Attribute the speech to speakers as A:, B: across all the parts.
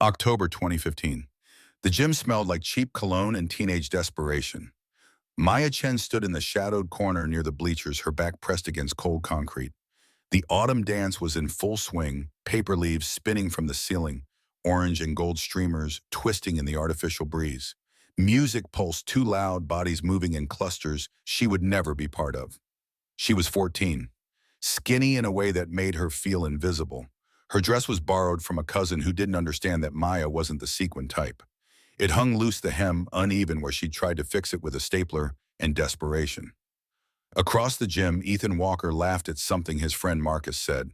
A: October 2015. The gym smelled like cheap cologne and teenage desperation. Maya Chen stood in the shadowed corner near the bleachers, her back pressed against cold concrete. The autumn dance was in full swing, paper leaves spinning from the ceiling, orange and gold streamers twisting in the artificial breeze. Music pulsed too loud, bodies moving in clusters she would never be part of. She was 14, skinny in a way that made her feel invisible. Her dress was borrowed from a cousin who didn't understand that Maya wasn't the sequin type. It hung loose, the hem uneven where she'd tried to fix it with a stapler, and desperation. Across the gym, Ethan Walker laughed at something his friend Marcus said.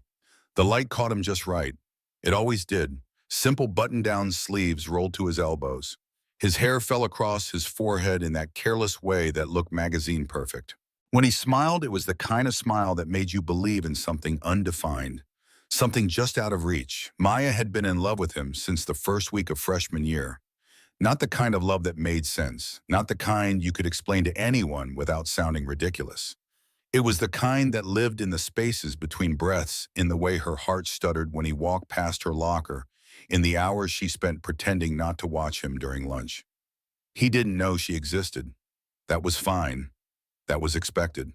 A: The light caught him just right. It always did. Simple button-down sleeves rolled to his elbows. His hair fell across his forehead in that careless way that looked magazine perfect. When he smiled, it was the kind of smile that made you believe in something undefined, something just out of reach. Maya had been in love with him since the first week of freshman year. Not the kind of love that made sense, not the kind you could explain to anyone without sounding ridiculous. It was the kind that lived in the spaces between breaths, in the way her heart stuttered when he walked past her locker, in the hours she spent pretending not to watch him during lunch. He didn't know she existed. That was fine. That was expected.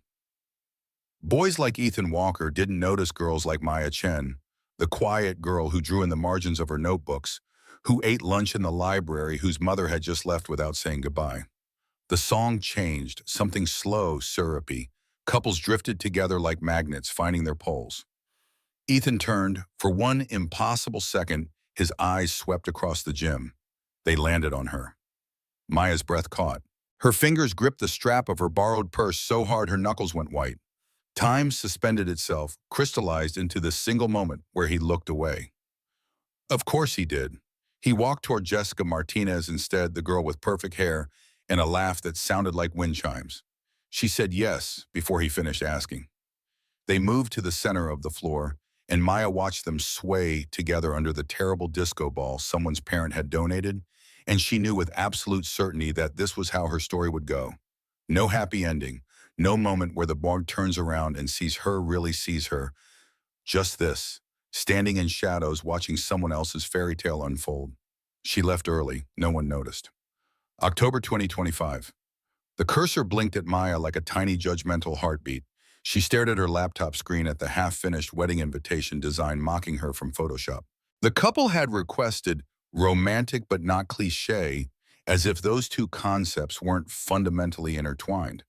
A: Boys like Ethan Walker didn't notice girls like Maya Chen, the quiet girl who drew in the margins of her notebooks, who ate lunch in the library, whose mother had just left without saying goodbye. The song changed, something slow, syrupy. Couples drifted together like magnets, finding their poles. Ethan turned. For one impossible second, his eyes swept across the gym. They landed on her. Maya's breath caught. Her fingers gripped the strap of her borrowed purse so hard her knuckles went white. Time suspended itself, crystallized into this single moment where he looked away. Of course he did. He walked toward Jessica Martinez instead, the girl with perfect hair and a laugh that sounded like wind chimes. She said yes before he finished asking. They moved to the center of the floor, and Maya watched them sway together under the terrible disco ball someone's parent had donated, and she knew with absolute certainty that this was how her story would go. No happy ending, no moment where the Borg turns around and sees her, really sees her. Just this. Standing in shadows, watching someone else's fairy tale unfold. She left early. No one noticed. October 2025. The cursor blinked at Maya like a tiny judgmental heartbeat. She stared at her laptop screen at the half-finished wedding invitation design mocking her from Photoshop. The couple had requested romantic but not cliché, as if those two concepts weren't fundamentally intertwined.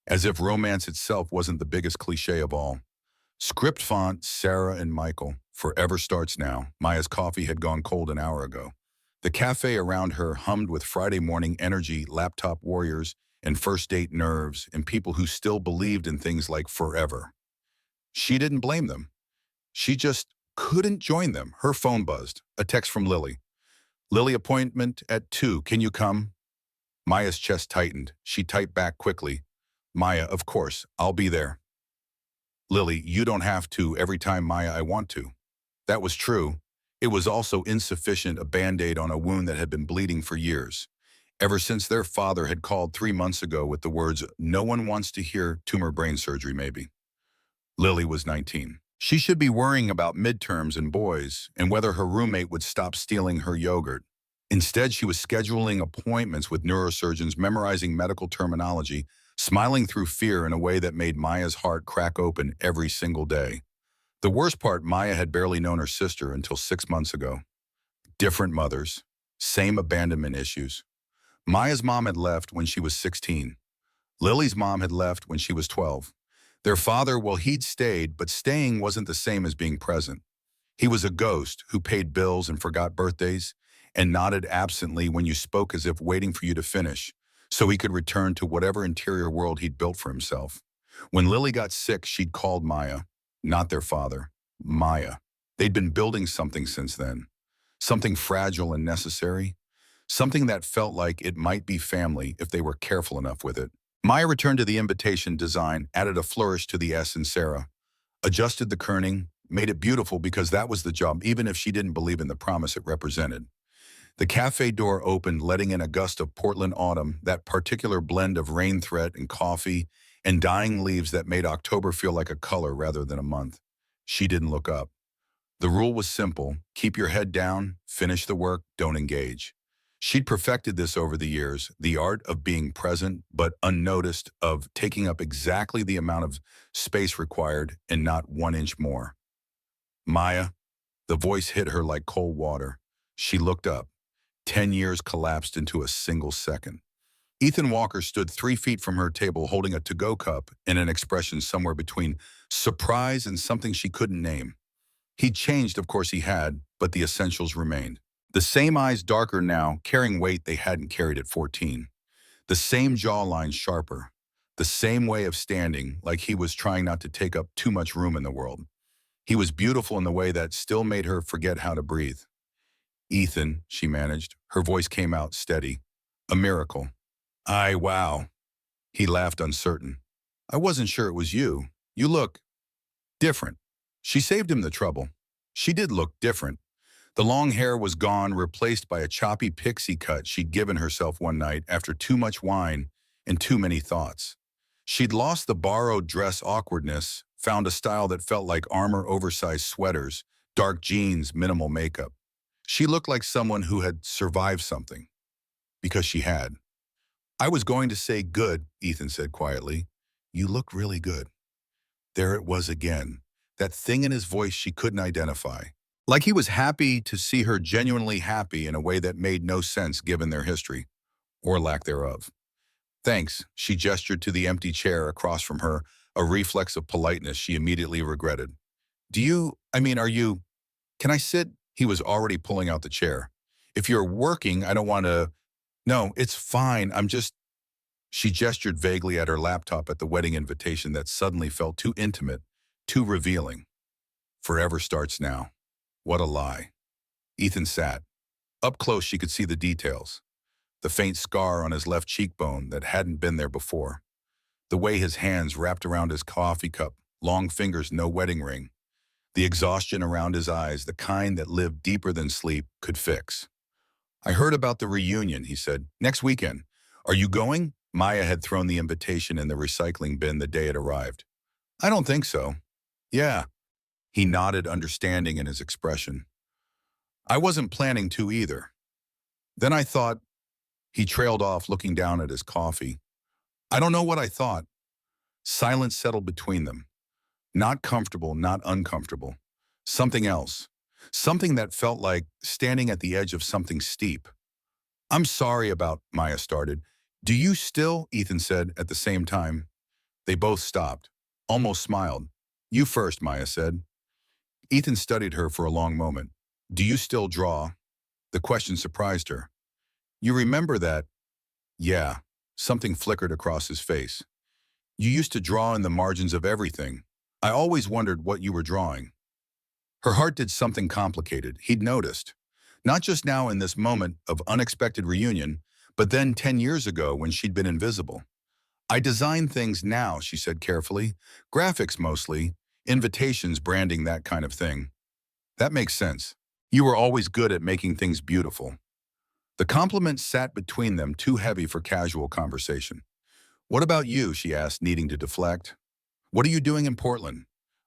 A: As if romance itself wasn't the biggest cliché of all. Script font, Sarah and Michael. Forever starts now. Maya's coffee had gone cold an hour ago. The cafe around her hummed with Friday morning energy, laptop warriors, and first date nerves, and people who still believed in things like forever. She didn't blame them. She just couldn't join them. Her phone buzzed. A text from Lily. Lily, appointment at 2. Can you come? Maya's chest tightened. She typed back quickly. Maya, of course. I'll be there. Lily, you don't have to every time, Maya, I want to. That was true. It was also insufficient, a band-aid on a wound that had been bleeding for years. Ever since their father had called 3 months ago with the words, no one wants to hear tumor brain surgery, maybe. Lily was 19. She should be worrying about midterms and boys, and whether her roommate would stop stealing her yogurt. Instead, she was scheduling appointments with neurosurgeons, memorizing medical terminology, smiling through fear in a way that made Maya's heart crack open every single day. The worst part, Maya had barely known her sister until 6 months ago. Different mothers, same abandonment issues. Maya's mom had left when she was 16. Lily's mom had left when she was 12. Their father, well, he'd stayed, but staying wasn't the same as being present. He was a ghost who paid bills and forgot birthdays, and nodded absently when you spoke as if waiting for you to finish, so he could return to whatever interior world he'd built for himself. When Lily got sick, she'd called Maya, not their father, Maya. They'd been building something since then, something fragile and necessary, something that felt like it might be family if they were careful enough with it. Maya returned to the invitation design, added a flourish to the S in Sarah, adjusted the kerning, made it beautiful because that was the job, even if she didn't believe in the promise it represented. The cafe door opened, letting in a gust of Portland autumn, that particular blend of rain threat and coffee and dying leaves that made October feel like a color rather than a month. She didn't look up. The rule was simple: keep your head down, finish the work, don't engage. She'd perfected this over the years, the art of being present but unnoticed, of taking up exactly the amount of space required and not 1 inch more. Maya, the voice hit her like cold water. She looked up. 10 years collapsed into a single second. Ethan Walker stood 3 feet from her table holding a to-go cup in an expression somewhere between surprise and something she couldn't name. He'd changed, of course he had, but the essentials remained. The same eyes darker now, carrying weight they hadn't carried at 14. The same jawline sharper. The same way of standing, like he was trying not to take up too much room in the world. He was beautiful in the way that still made her forget how to breathe. Ethan, she managed. Her voice came out steady. A miracle. Wow. He laughed uncertain. I wasn't sure it was you. You look different. She saved him the trouble. She did look different. The long hair was gone, replaced by a choppy pixie cut she'd given herself one night after too much wine and too many thoughts. She'd lost the borrowed dress awkwardness, found a style that felt like armor oversized sweaters, dark jeans, minimal makeup. She looked like someone who had survived something. Because she had. I was going to say good, Ethan said quietly. You look really good. There it was again, that thing in his voice she couldn't identify. Like he was happy to see her genuinely happy in a way that made no sense given their history, or lack thereof. Thanks, she gestured to the empty chair across from her, a reflex of politeness she immediately regretted. Are you, can I sit? He was already pulling out the chair. If you're working, I don't want to. No, it's fine, She gestured vaguely at her laptop at the wedding invitation that suddenly felt too intimate, too revealing. Forever starts now. What a lie. Ethan sat. Up close she could see the details. The faint scar on his left cheekbone that hadn't been there before. The way his hands wrapped around his coffee cup, long fingers, no wedding ring. The exhaustion around his eyes, the kind that lived deeper than sleep could fix. I heard about the reunion, he said. Next weekend. Are you going? Maya had thrown the invitation in the recycling bin the day it arrived. I don't think so. Yeah. He nodded, understanding in his expression. I wasn't planning to either. Then I thought. He trailed off, looking down at his coffee. I don't know what I thought. Silence settled between them. Not comfortable, not uncomfortable. Something else. Something that felt like standing at the edge of something steep. I'm sorry about, Maya started. Do you still, Ethan said at the same time. They both stopped, almost smiled. You first, Maya said. Ethan studied her for a long moment. Do you still draw? The question surprised her. You remember that? Yeah. Something flickered across his face. You used to draw in the margins of everything. I always wondered what you were drawing. Her heart did something complicated, he'd noticed. Not just now in this moment of unexpected reunion, but then 10 years ago when she'd been invisible. I design things now, she said carefully. Graphics mostly, invitations, branding, that kind of thing. That makes sense. You were always good at making things beautiful. The compliment sat between them, too heavy for casual conversation. What about you, she asked, needing to deflect. What are you doing in Portland?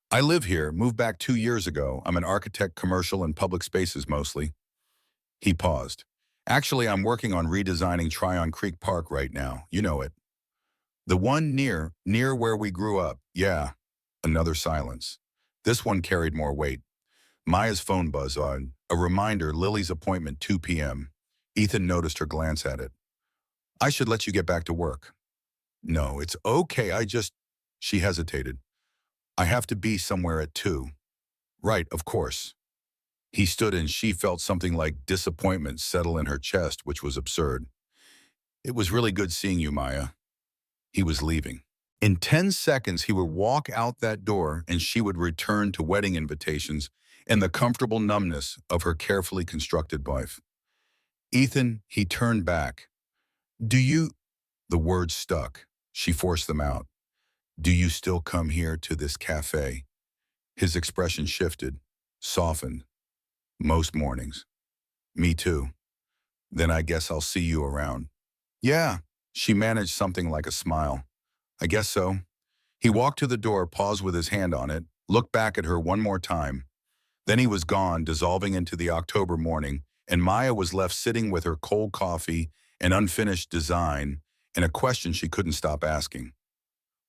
A: I live here, moved back 2 years ago. I'm an architect, commercial and public spaces mostly. He paused. Actually, I'm working on redesigning Tryon Creek Park right now. You know it. The one near where we grew up. Yeah. Another silence. This one carried more weight. Maya's phone buzzed on. A reminder, Lily's appointment, 2 p.m. Ethan noticed her glance at it. I should let you get back to work. No, it's okay. She hesitated. I have to be somewhere at 2. Right, of course. He stood and she felt something like disappointment settle in her chest, which was absurd. It was really good seeing you, Maya. He was leaving. In 10 seconds, he would walk out that door and she would return to wedding invitations and the comfortable numbness of her carefully constructed life. Ethan, he turned back. Do you? The words stuck. She forced them out. Do you still come here to this cafe? His expression shifted, softened. Most mornings. Me too. Then I guess I'll see you around. Yeah, she managed something like a smile. I guess so. He walked to the door, paused with his hand on it, looked back at her one more time. Then he was gone, dissolving into the October morning, and Maya was left sitting with her cold coffee, an unfinished design, and a question she couldn't stop asking.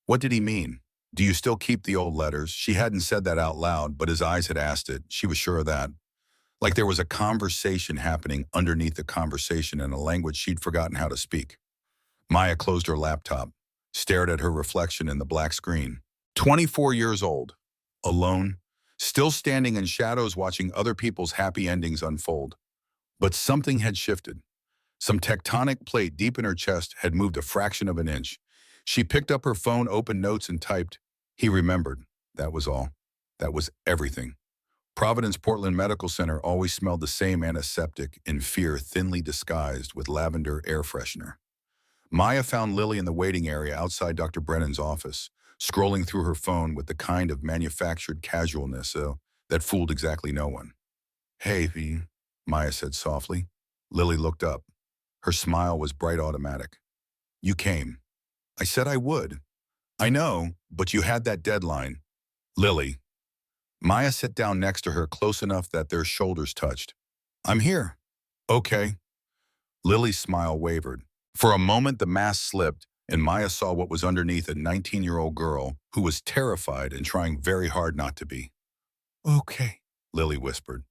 A: What did he mean? Do you still keep the old letters? She hadn't said that out loud, but his eyes had asked it. She was sure of that. Like there was a conversation happening underneath the conversation in a language she'd forgotten how to speak. Maya closed her laptop, stared at her reflection in the black screen. 24 years old, alone, still standing in shadows watching other people's happy endings unfold. But something had shifted. Some tectonic plate deep in her chest had moved a fraction of an inch. She picked up her phone, opened notes, and typed. He remembered. That was all. That was everything. Providence Portland Medical Center always smelled the same, antiseptic in fear, thinly disguised with lavender air freshener. Maya found Lily in the waiting area outside Dr. Brennan's office, scrolling through her phone with the kind of manufactured casualness that fooled exactly no one. Hey, V, Maya said softly. Lily looked up. Her smile was bright automatic. You came. I said I would. I know, but you had that deadline. Lily. Maya sat down next to her close enough that their shoulders touched. I'm here. Okay. Lily's smile wavered. For a moment, the mask slipped, and Maya saw what was underneath a 19-year-old girl who was terrified and trying very hard not to be. Okay, Lily whispered.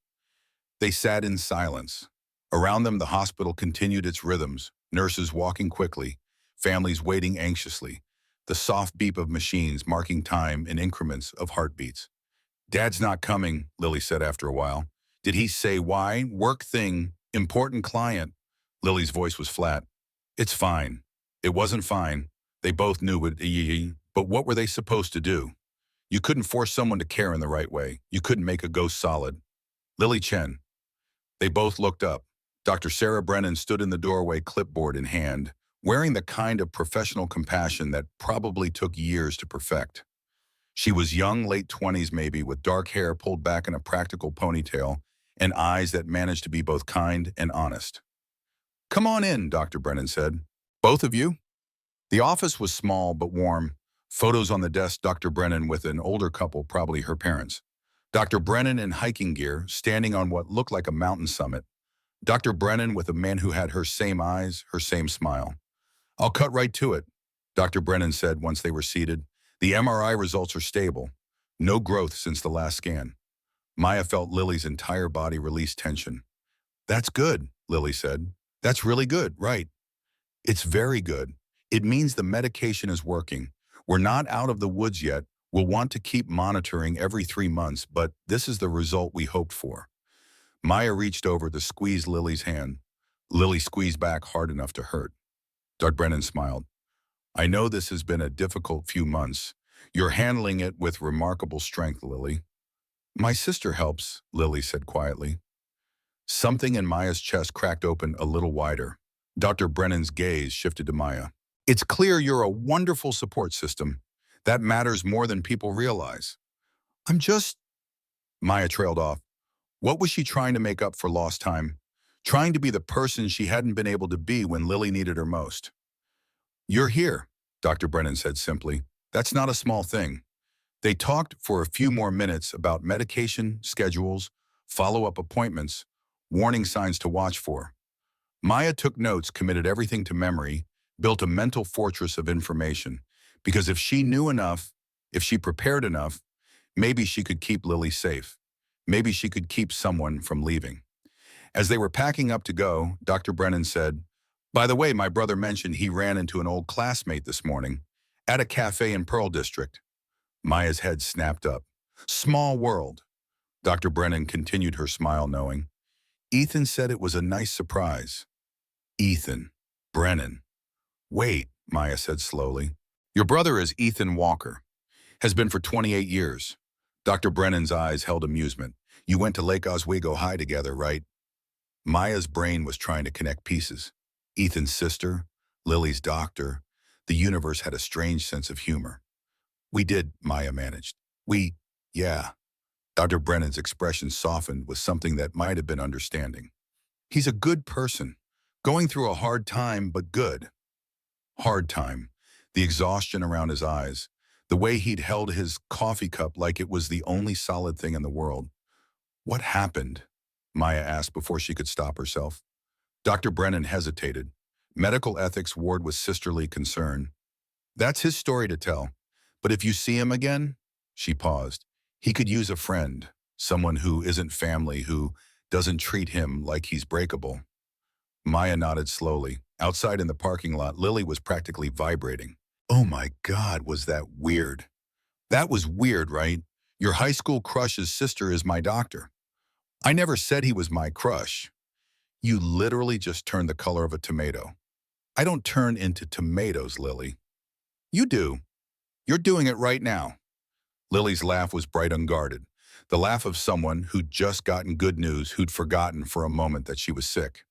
A: They sat in silence. Around them, the hospital continued its rhythms, nurses walking quickly, families waiting anxiously, the soft beep of machines marking time in increments of heartbeats. Dad's not coming, Lily said after a while. Did he say why? Work thing, important client. Lily's voice was flat. It's fine. It wasn't fine. They both knew it, but what were they supposed to do? You couldn't force someone to care in the right way. You couldn't make a ghost solid. Lily Chen. They both looked up. Dr. Sarah Brennan stood in the doorway, clipboard in hand, wearing the kind of professional compassion that probably took years to perfect. She was young, late 20s maybe, with dark hair pulled back in a practical ponytail and eyes that managed to be both kind and honest. Come on in, Dr. Brennan said. Both of you? The office was small but warm. Photos on the desk, Dr. Brennan with an older couple, probably her parents. Dr. Brennan in hiking gear, standing on what looked like a mountain summit. Dr. Brennan with a man who had her same eyes, her same smile. I'll cut right to it, Dr. Brennan said once they were seated. The MRI results are stable. No growth since the last scan. Maya felt Lily's entire body release tension. That's good, Lily said. That's really good, right? It's very good. It means the medication is working. We're not out of the woods yet. We'll want to keep monitoring every 3 months, but this is the result we hoped for. Maya reached over to squeeze Lily's hand. Lily squeezed back hard enough to hurt. Dr. Brennan smiled. I know this has been a difficult few months. You're handling it with remarkable strength, Lily. My sister helps, Lily said quietly. Something in Maya's chest cracked open a little wider. Dr. Brennan's gaze shifted to Maya. It's clear you're a wonderful support system. That matters more than people realize. I'm just... Maya trailed off. What was she trying to make up for lost time? Trying to be the person she hadn't been able to be when Lily needed her most. You're here, Dr. Brennan said simply. That's not a small thing. They talked for a few more minutes about medication, schedules, follow-up appointments, warning signs to watch for. Maya took notes, committed everything to memory, built a mental fortress of information. Because if she knew enough, if she prepared enough, maybe she could keep Lily safe. Maybe she could keep someone from leaving. As they were packing up to go, Dr. Brennan said, by the way, my brother mentioned he ran into an old classmate this morning at a cafe in Pearl District. Maya's head snapped up. Small world. Dr. Brennan continued her smile, knowing. Ethan said it was a nice surprise. Ethan. Brennan. Wait, Maya said slowly. Your brother is Ethan Walker. Has been for 28 years. Dr. Brennan's eyes held amusement. You went to Lake Oswego High together, right? Maya's brain was trying to connect pieces. Ethan's sister, Lily's doctor. The universe had a strange sense of humor. We did, Maya managed. Yeah. Dr. Brennan's expression softened with something that might have been understanding. He's a good person, going through a hard time, but good. Hard time. The exhaustion around his eyes. The way he'd held his coffee cup like it was the only solid thing in the world. What happened? Maya asked before she could stop herself. Dr. Brennan hesitated. Medical ethics ward with sisterly concern. That's his story to tell. But if you see him again, she paused, he could use a friend, someone who isn't family, who doesn't treat him like he's breakable. Maya nodded slowly. Outside in the parking lot, Lily was practically vibrating. Oh my God, was that weird? That was weird, right? Your high school crush's sister is my doctor. I never said he was my crush. You literally just turned the color of a tomato. I don't turn into tomatoes, Lily. You do. You're doing it right now. Lily's laugh was bright, unguarded. The laugh of someone who'd just gotten good news, who'd forgotten for a moment that she was sick.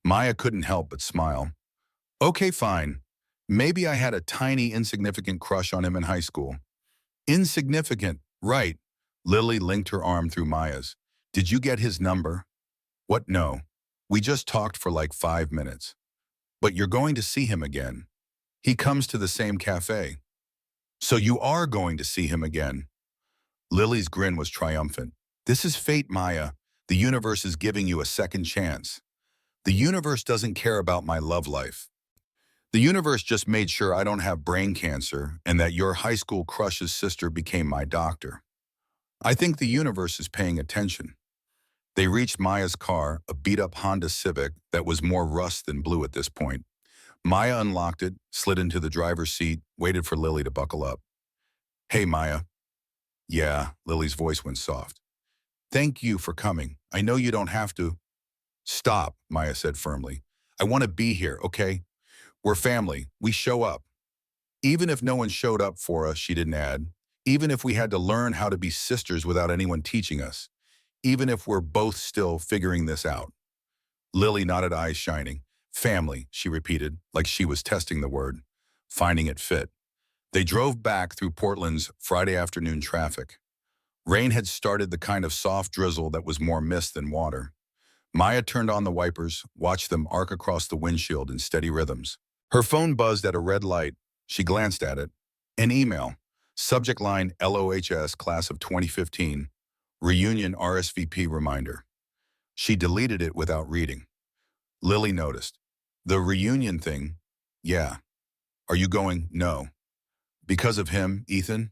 A: Maya couldn't help but smile. Okay, fine. Maybe I had a tiny, insignificant crush on him in high school. Insignificant, right. Lily linked her arm through Maya's. Did you get his number? What, no. We just talked for like 5 minutes. But you're going to see him again. He comes to the same cafe. So you are going to see him again. Lily's grin was triumphant. This is fate, Maya. The universe is giving you a second chance. The universe doesn't care about my love life. The universe just made sure I don't have brain cancer and that your high school crush's sister became my doctor. I think the universe is paying attention. They reached Maya's car, a beat-up Honda Civic that was more rust than blue at this point. Maya unlocked it, slid into the driver's seat, waited for Lily to buckle up. Hey, Maya. Yeah, Lily's voice went soft. Thank you for coming. I know you don't have to. Stop, Maya said firmly. I want to be here, okay? We're family. We show up. Even if no one showed up for us, she didn't add. Even if we had to learn how to be sisters without anyone teaching us. Even if we're both still figuring this out. Lily nodded, eyes shining. Family, she repeated, like she was testing the word, finding it fit. They drove back through Portland's Friday afternoon traffic. Rain had started, the kind of soft drizzle that was more mist than water. Maya turned on the wipers, watched them arc across the windshield in steady rhythms. Her phone buzzed at a red light. She glanced at it. An email. Subject line LOHS class of 2015. Reunion RSVP reminder. She deleted it without reading. Lily noticed. The reunion thing? Yeah. Are you going? No. Because of him, Ethan?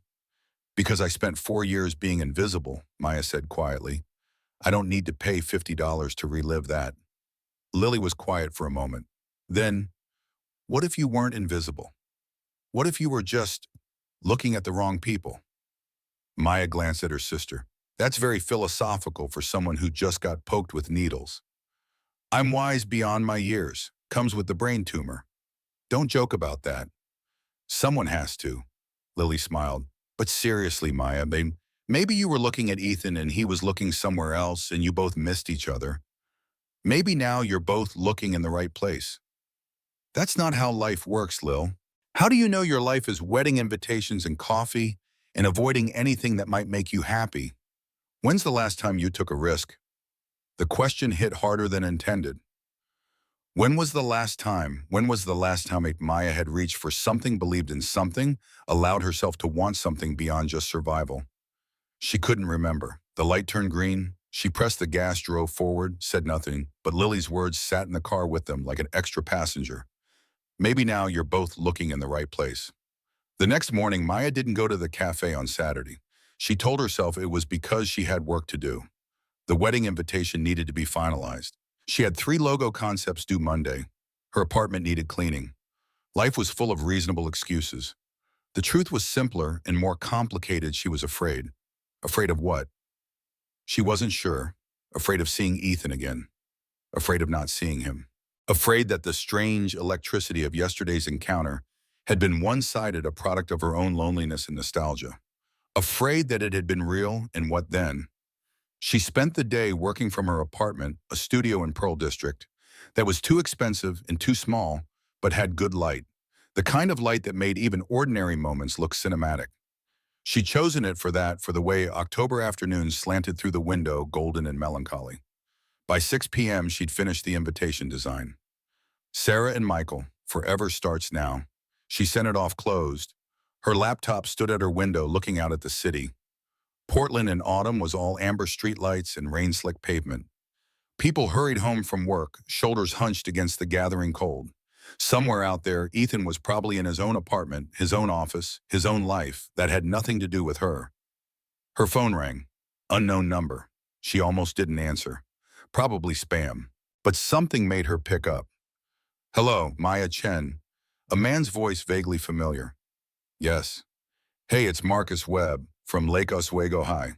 A: Because I spent 4 years being invisible, Maya said quietly. I don't need to pay $50 to relive that. Lily was quiet for a moment. Then, what if you weren't invisible? What if you were just looking at the wrong people? Maya glanced at her sister. That's very philosophical for someone who just got poked with needles. I'm wise beyond my years. Comes with the brain tumor. Don't joke about that. Someone has to. Lily smiled. But seriously, Maya, maybe you were looking at Ethan and he was looking somewhere else and you both missed each other. Maybe now you're both looking in the right place. That's not how life works, Lil. How do you know your life is wedding invitations and coffee and avoiding anything that might make you happy? When's the last time you took a risk? The question hit harder than intended. When was the last time Maya had reached for something, believed in something, allowed herself to want something beyond just survival? She couldn't remember. The light turned green. She pressed the gas, drove forward, said nothing, but Lily's words sat in the car with them like an extra passenger. Maybe now you're both looking in the right place. The next morning, Maya didn't go to the cafe on Saturday. She told herself it was because she had work to do. The wedding invitation needed to be finalized. She had 3 logo concepts due Monday. Her apartment needed cleaning. Life was full of reasonable excuses. The truth was simpler and more complicated. She was afraid. Afraid of what? She wasn't sure. Afraid of seeing Ethan again. Afraid of not seeing him. Afraid that the strange electricity of yesterday's encounter had been one-sided, a product of her own loneliness and nostalgia. Afraid that it had been real, and what then? She spent the day working from her apartment, a studio in Pearl District, that was too expensive and too small, but had good light. The kind of light that made even ordinary moments look cinematic. She'd chosen it for the way October afternoons slanted through the window, golden and melancholy. By 6 p.m., she'd finished the invitation design. Sarah and Michael, forever starts now. She sent it off closed. Her laptop stood at her window looking out at the city. Portland in autumn was all amber streetlights and rain-slick pavement. People hurried home from work, shoulders hunched against the gathering cold. Somewhere out there, Ethan was probably in his own apartment, his own office, his own life that had nothing to do with her. Her phone rang. Unknown number. She almost didn't answer. Probably spam. But something made her pick up. Hello, Maya Chen. A man's voice vaguely familiar. Yes. Hey, it's Marcus Webb from Lake Oswego High.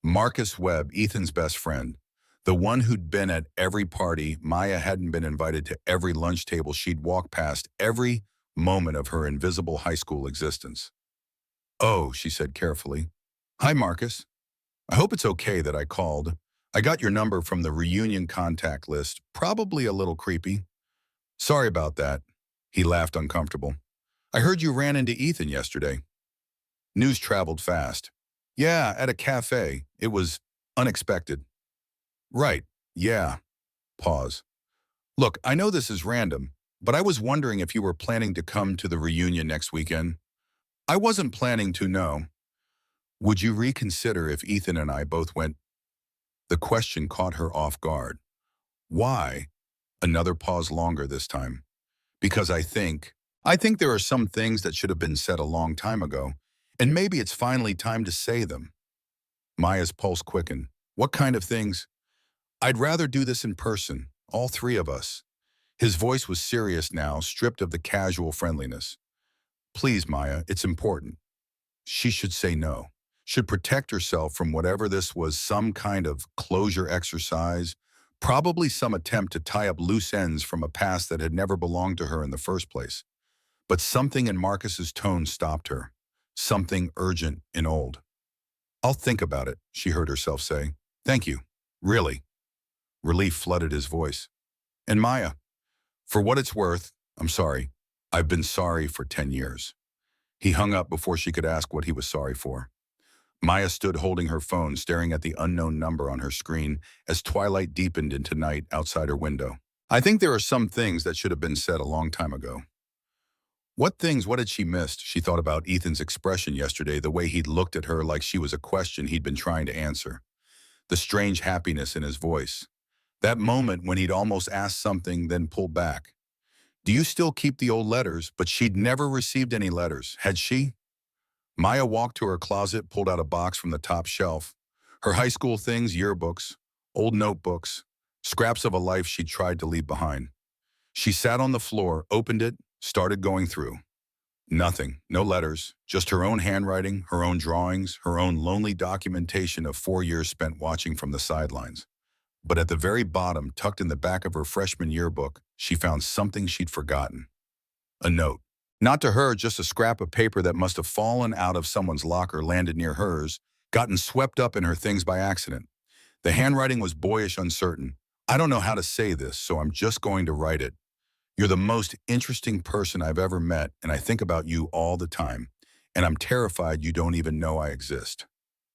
A: Marcus Webb, Ethan's best friend. The one who'd been at every party. Maya hadn't been invited to every lunch table she'd walked past every moment of her invisible high school existence. Oh, she said carefully. Hi, Marcus. I hope it's okay that I called. I got your number from the reunion contact list, probably a little creepy. Sorry about that. He laughed uncomfortable. I heard you ran into Ethan yesterday. News traveled fast. Yeah, at a cafe. It was unexpected. Right, yeah. Pause. Look, I know this is random, but I was wondering if you were planning to come to the reunion next weekend. I wasn't planning to, no. Would you reconsider if Ethan and I both went? The question caught her off guard. Why? Another pause longer this time. Because I think there are some things that should have been said a long time ago, and maybe it's finally time to say them. Maya's pulse quickened. What kind of things? I'd rather do this in person, all three of us. His voice was serious now, stripped of the casual friendliness. Please, Maya, it's important. She should say no, should protect herself from whatever this was, some kind of closure exercise, probably some attempt to tie up loose ends from a past that had never belonged to her in the first place. But something in Marcus's tone stopped her, something urgent and old. I'll think about it, she heard herself say. Thank you. Really. Relief flooded his voice. And Maya, for what it's worth, I'm sorry. I've been sorry for 10 years. He hung up before she could ask what he was sorry for. Maya stood holding her phone, staring at the unknown number on her screen as twilight deepened into night outside her window. I think there are some things that should have been said a long time ago. What things? What had she missed? She thought about Ethan's expression yesterday, the way he'd looked at her like she was a question he'd been trying to answer. The strange happiness in his voice. That moment when he'd almost asked something, then pulled back. Do you still keep the old letters? But she'd never received any letters, had she? Maya walked to her closet, pulled out a box from the top shelf. Her high school things, yearbooks, old notebooks, scraps of a life she'd tried to leave behind. She sat on the floor, opened it, started going through. Nothing, no letters, just her own handwriting, her own drawings, her own lonely documentation of 4 years spent watching from the sidelines. But at the very bottom, tucked in the back of her freshman yearbook, she found something she'd forgotten. A note. Not to her, just a scrap of paper that must have fallen out of someone's locker, landed near hers, gotten swept up in her things by accident. The handwriting was boyish, uncertain. I don't know how to say this, so I'm just going to write it. You're the most interesting person I've ever met, and I think about you all the time. And I'm terrified you don't even know I exist.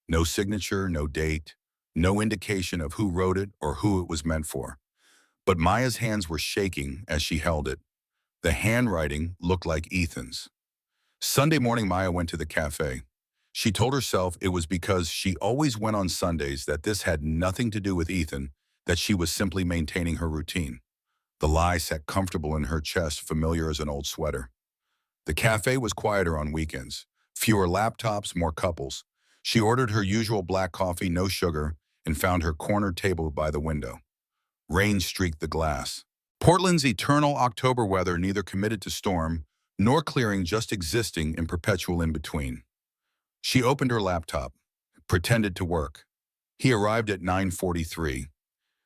A: No signature, no date, no indication of who wrote it or who it was meant for. But Maya's hands were shaking as she held it. The handwriting looked like Ethan's. Sunday morning, Maya went to the cafe. She told herself it was because she always went on Sundays, that this had nothing to do with Ethan, that she was simply maintaining her routine. The lie sat comfortable in her chest, familiar as an old sweater. The cafe was quieter on weekends. Fewer laptops, more couples. She ordered her usual black coffee, no sugar, and found her corner table by the window. Rain streaked the glass. Portland's eternal October weather, neither committed to storm nor clearing, just existing in perpetual in-between. She opened her laptop, pretended to work. He arrived at 9:43.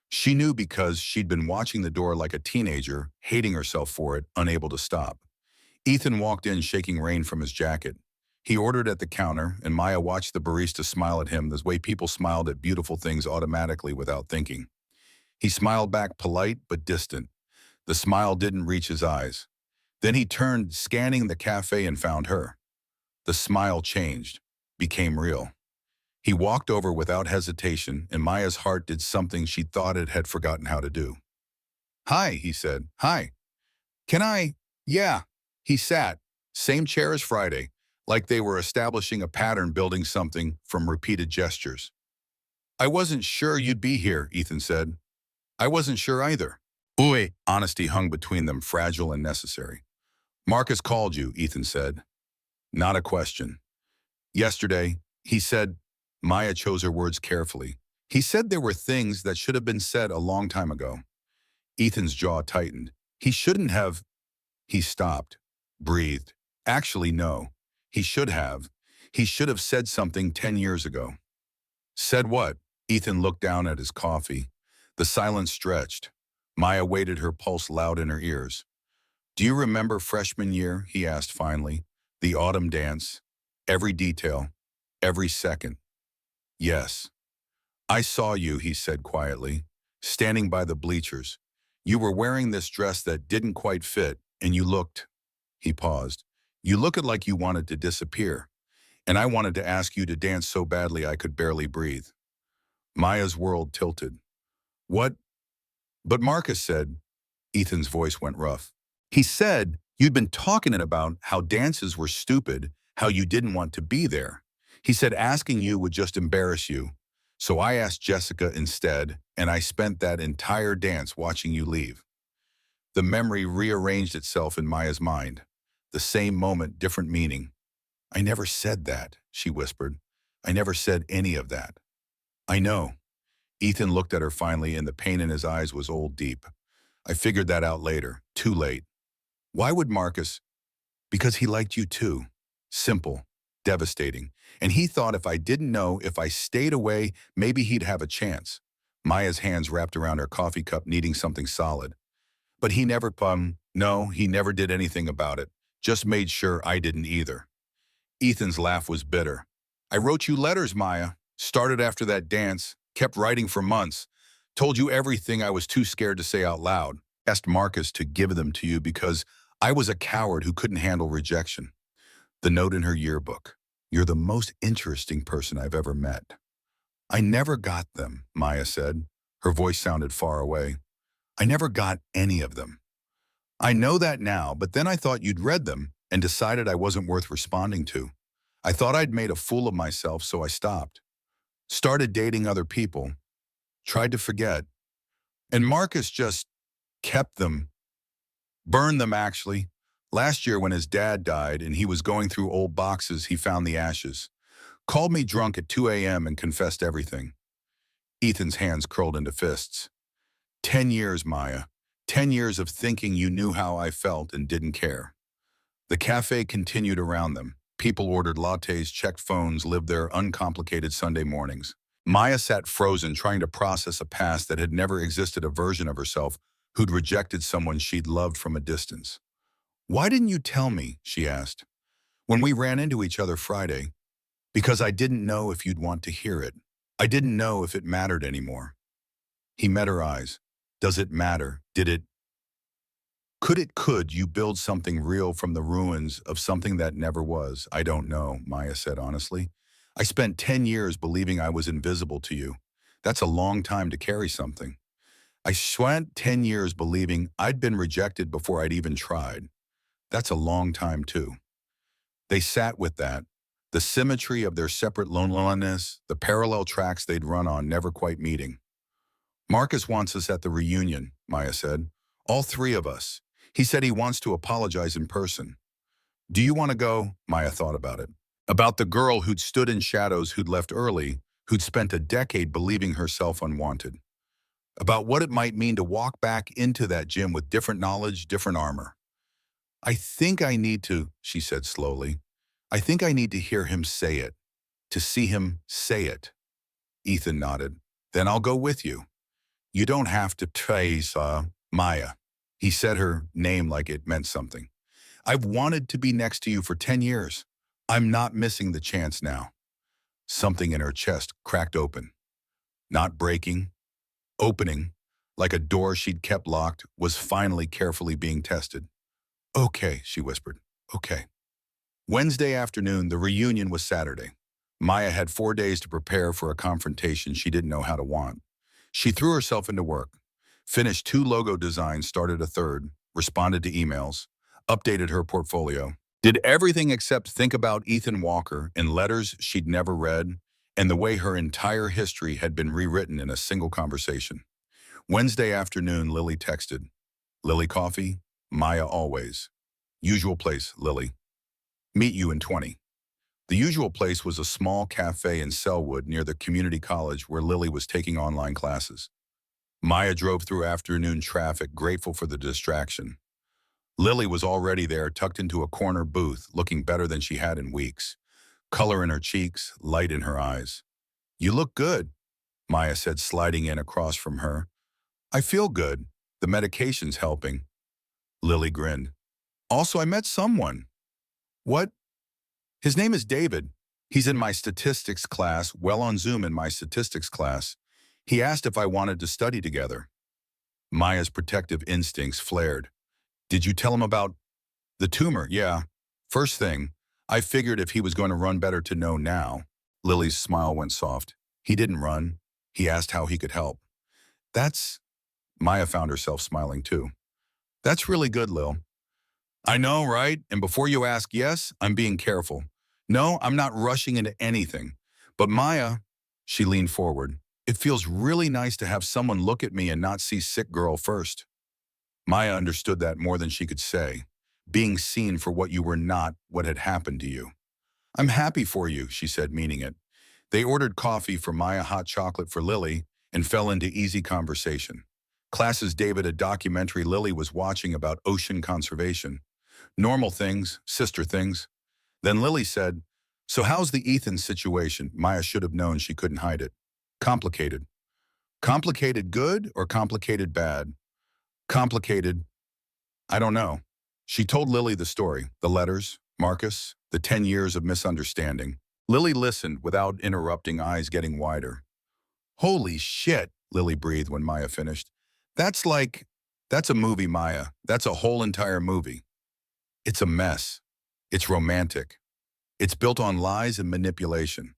A: She knew because she'd been watching the door like a teenager, hating herself for it, unable to stop. Ethan walked in, shaking rain from his jacket. He ordered at the counter, and Maya watched the barista smile at him the way people smiled at beautiful things automatically without thinking. He smiled back, polite but distant. The smile didn't reach his eyes. Then he turned, scanning the cafe, and found her. The smile changed, became real. He walked over without hesitation, and Maya's heart did something she thought it had forgotten how to do. Hi, he said. Hi. Can I? Yeah. He sat. Same chair as Friday. like they were establishing a pattern, building something from repeated gestures. I wasn't sure you'd be here, Ethan said. I wasn't sure either. Ooh, honesty hung between them, fragile and necessary. Marcus called you, Ethan said. Not a question. Yesterday, he said, Maya chose her words carefully. He said there were things that should have been said a long time ago. Ethan's jaw tightened. He shouldn't have. He stopped, breathed. Actually, no. He should have. He should have said something 10 years ago. Said what? Ethan looked down at his coffee. The silence stretched. Maya waited, her pulse loud in her ears. Do you remember freshman year? He asked finally. The autumn dance. Every detail. Every second. Yes. I saw you, he said quietly, standing by the bleachers. You were wearing this dress that didn't quite fit, and you looked. He paused. You looked like you wanted to disappear, and I wanted to ask you to dance so badly I could barely breathe. Maya's world tilted. What? But Marcus said, Ethan's voice went rough. He said, you'd been talking about how dances were stupid, how you didn't want to be there. He said asking you would just embarrass you. So I asked Jessica instead, and I spent that entire dance watching you leave. The memory rearranged itself in Maya's mind. The same moment, different meaning. I never said that, she whispered. I never said any of that. I know. Ethan looked at her finally, and the pain in his eyes was old deep. I figured that out later. Too late. Why would Marcus? Because he liked you too. Simple. Devastating. And he thought if I didn't know, if I stayed away, maybe he'd have a chance. Maya's hands wrapped around her coffee cup, needing something solid. But he never, no, he never did anything about it. Just made sure I didn't either. Ethan's laugh was bitter. I wrote you letters, Maya. Started after that dance. Kept writing for months. Told you everything I was too scared to say out loud. Asked Marcus to give them to you because I was a coward who couldn't handle rejection. The note in her yearbook. You're the most interesting person I've ever met. I never got them, Maya said. Her voice sounded far away. I never got any of them. I know that now, but then I thought you'd read them and decided I wasn't worth responding to. I thought I'd made a fool of myself, so I stopped. Started dating other people. Tried to forget. And Marcus just kept them. Burned them, actually. Last year when his dad died and he was going through old boxes, he found the ashes. Called me drunk at 2 a.m. and confessed everything. Ethan's hands curled into fists. 10 years, Maya. 10 years of thinking you knew how I felt and didn't care. The cafe continued around them. People ordered lattes, checked phones, lived their uncomplicated Sunday mornings. Maya sat frozen, trying to process a past that had never existed, a version of herself who'd rejected someone she'd loved from a distance. Why didn't you tell me, she asked, when we ran into each other Friday? Because I didn't know if you'd want to hear it. I didn't know if it mattered anymore. He met her eyes. Does it matter? Did it? Could you build something real from the ruins of something that never was? I don't know, Maya said honestly. I spent 10 years believing I was invisible to you. That's a long time to carry something. I spent 10 years believing I'd been rejected before I'd even tried. That's a long time too. They sat with that, the symmetry of their separate loneliness, the parallel tracks they'd run on, never quite meeting. Marcus wants us at the reunion, Maya said. All three of us. He said he wants to apologize in person. Do you want to go? Maya thought about it. About the girl who'd stood in shadows, who'd left early, who'd spent a decade believing herself unwanted. About what it might mean to walk back into that gym with different knowledge, different armor. I think I need to, she said slowly. I think I need to hear him say it, to see him say it. Ethan nodded. Then I'll go with you. You don't have to trace, Maya. He said her name like it meant something. I've wanted to be next to you for 10 years. I'm not missing the chance now. Something in her chest cracked open. Not breaking, opening, like a door she'd kept locked, was finally carefully being tested. Okay, she whispered. Okay. Wednesday afternoon, the reunion was Saturday. Maya had 4 days to prepare for a confrontation she didn't know how to want. She threw herself into work, finished 2 logo designs, started a third, responded to emails, updated her portfolio. Did everything except think about Ethan Walker in letters she'd never read and the way her entire history had been rewritten in a single conversation. Wednesday afternoon, Lily texted, Lily coffee, Maya always. Usual place, Lily. Meet you in 20. The usual place was a small cafe in Selwood near the community college where Lily was taking online classes. Maya drove through afternoon traffic, grateful for the distraction. Lily was already there, tucked into a corner booth, looking better than she had in weeks. Color in her cheeks, light in her eyes. You look good, Maya said, sliding in across from her. I feel good. The medication's helping. Lily grinned. Also, I met someone. What? His name is David. He's in my statistics class, well on Zoom in my statistics class. He asked if I wanted to study together. Maya's protective instincts flared. Did you tell him about the tumor? Yeah. First thing, I figured if he was going to run, better to know now. Lily's smile went soft. He didn't run. He asked how he could help. That's... Maya found herself smiling too. That's really good, Lil. I know, right? And before you ask, yes, I'm being careful. No, I'm not rushing into anything. But Maya, she leaned forward, it feels really nice to have someone look at me and not see sick girl first. Maya understood that more than she could say. Being seen for what you were not, what had happened to you. I'm happy for you, she said, meaning it. They ordered coffee for Maya, hot chocolate for Lily, and fell into easy conversation. Classes David, a documentary Lily was watching about ocean conservation. Normal things, sister things. Then Lily said, so how's the Ethan situation? Maya should have known she couldn't hide it. Complicated. Complicated good or complicated bad? Complicated. I don't know. She told Lily the story, the letters, Marcus, the 10 years of misunderstanding. Lily listened without interrupting, eyes getting wider. Holy shit, Lily breathed when Maya finished. That's a movie, Maya. That's a whole entire movie. It's a mess. It's romantic. It's built on lies and manipulation.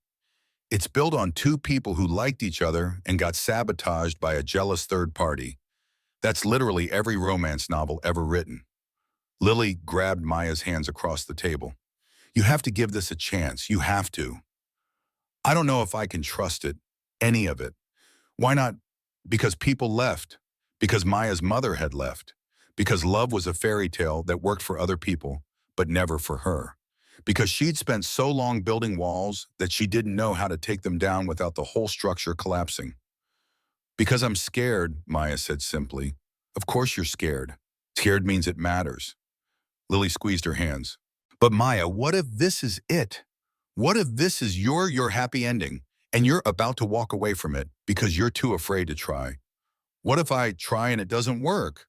A: It's built on two people who liked each other and got sabotaged by a jealous third party. That's literally every romance novel ever written. Lily grabbed Maya's hands across the table. You have to give this a chance. You have to. I don't know if I can trust it. Any of it. Why not? Because people left. Because Maya's mother had left. Because love was a fairy tale that worked for other people, but never for her. Because she'd spent so long building walls that she didn't know how to take them down without the whole structure collapsing. Because I'm scared, Maya said simply. Of course you're scared. Scared means it matters. Lily squeezed her hands. But Maya, what if this is it? What if this is your happy ending, and you're about to walk away from it because you're too afraid to try? What if I try and it doesn't work?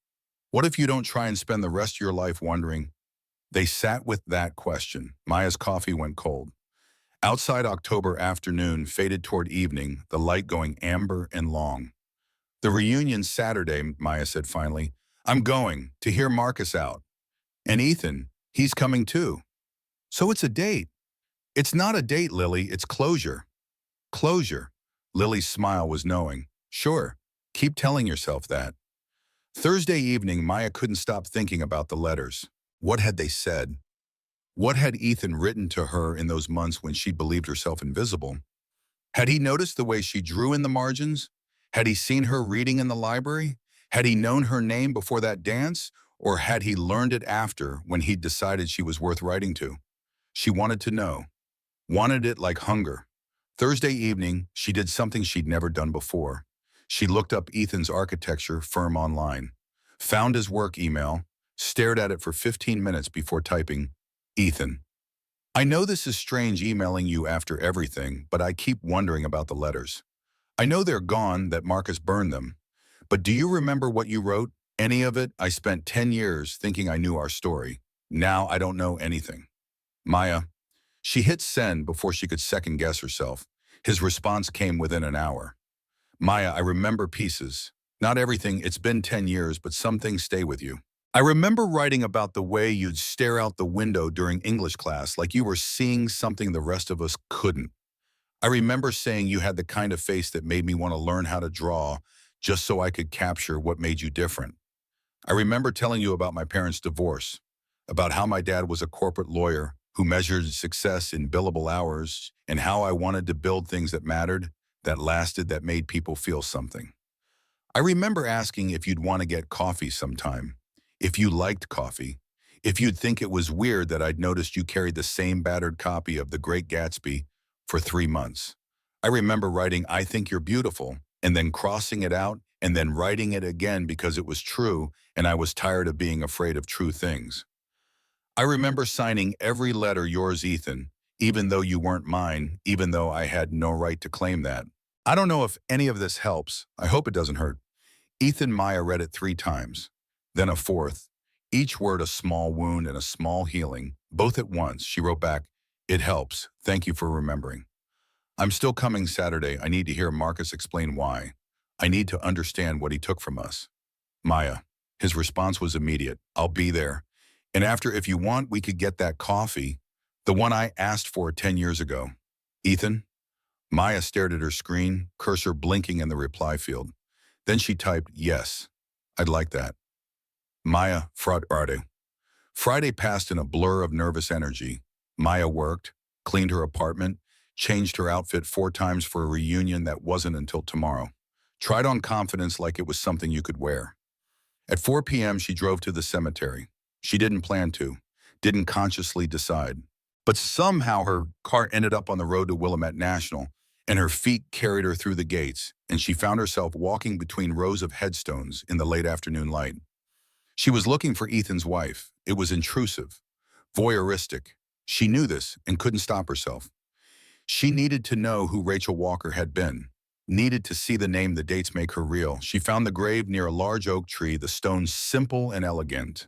A: What if you don't try and spend the rest of your life wondering? They sat with that question. Maya's coffee went cold. Outside, October afternoon faded toward evening, the light going amber and long. The reunion Saturday, Maya said finally. I'm going to hear Marcus out. And Ethan, he's coming too. So it's a date. It's not a date, Lily, it's closure. Closure. Lily's smile was knowing. Sure, keep telling yourself that. Thursday evening, Maya couldn't stop thinking about the letters. What had they said? What had Ethan written to her in those months when she believed herself invisible? Had he noticed the way she drew in the margins? Had he seen her reading in the library? Had he known her name before that dance? Or had he learned it after, when he'd decided she was worth writing to? She wanted to know. Wanted it like hunger. Thursday evening, she did something she'd never done before. She looked up Ethan's architecture firm online, found his work email, stared at it for 15 minutes before typing, Ethan. I know this is strange emailing you after everything, but I keep wondering about the letters. I know they're gone, that Marcus burned them. But do you remember what you wrote? Any of it? I spent 10 years thinking I knew our story. Now I don't know anything. Maya. She hit send before she could second guess herself. His response came within an hour. Maya, I remember pieces. Not everything, it's been 10 years, but some things stay with you. I remember writing about the way you'd stare out the window during English class like you were seeing something the rest of us couldn't. I remember saying you had the kind of face that made me want to learn how to draw just so I could capture what made you different. I remember telling you about my parents' divorce. about how my dad was a corporate lawyer who measured success in billable hours and how I wanted to build things that mattered, that lasted, that made people feel something. I remember asking if you'd want to get coffee sometime, if you liked coffee, if you'd think it was weird that I'd noticed you carried the same battered copy of The Great Gatsby for 3 months. I remember writing, "I think you're beautiful," and then crossing it out and then writing it again because it was true and I was tired of being afraid of true things. I remember signing every letter, "Yours, Ethan," even though you weren't mine, even though I had no right to claim that. I don't know if any of this helps. I hope it doesn't hurt. Ethan Maya read it 3 times, then a fourth, each word a small wound and a small healing, both at once. She wrote back, "It helps. Thank you for remembering. I'm still coming Saturday. I need to hear Marcus explain why. I need to understand what he took from us." Maya. His response was immediate. "I'll be there. And after, if you want, we could get that coffee, the one I asked for 10 years ago." Ethan? Maya stared at her screen, cursor blinking in the reply field. Then she typed, "Yes, I'd like that." Maya, Friday. Friday passed in a blur of nervous energy. Maya worked, cleaned her apartment, changed her outfit 4 times for a reunion that wasn't until tomorrow. Tried on confidence like it was something you could wear. At 4 p.m., she drove to the cemetery. She didn't plan to, didn't consciously decide. But somehow her car ended up on the road to Willamette National, and her feet carried her through the gates, and she found herself walking between rows of headstones in the late afternoon light. She was looking for Ethan's wife. It was intrusive, voyeuristic. She knew this and couldn't stop herself. She needed to know who Rachel Walker had been, needed to see the name, the dates make her real. She found the grave near a large oak tree, the stones simple and elegant.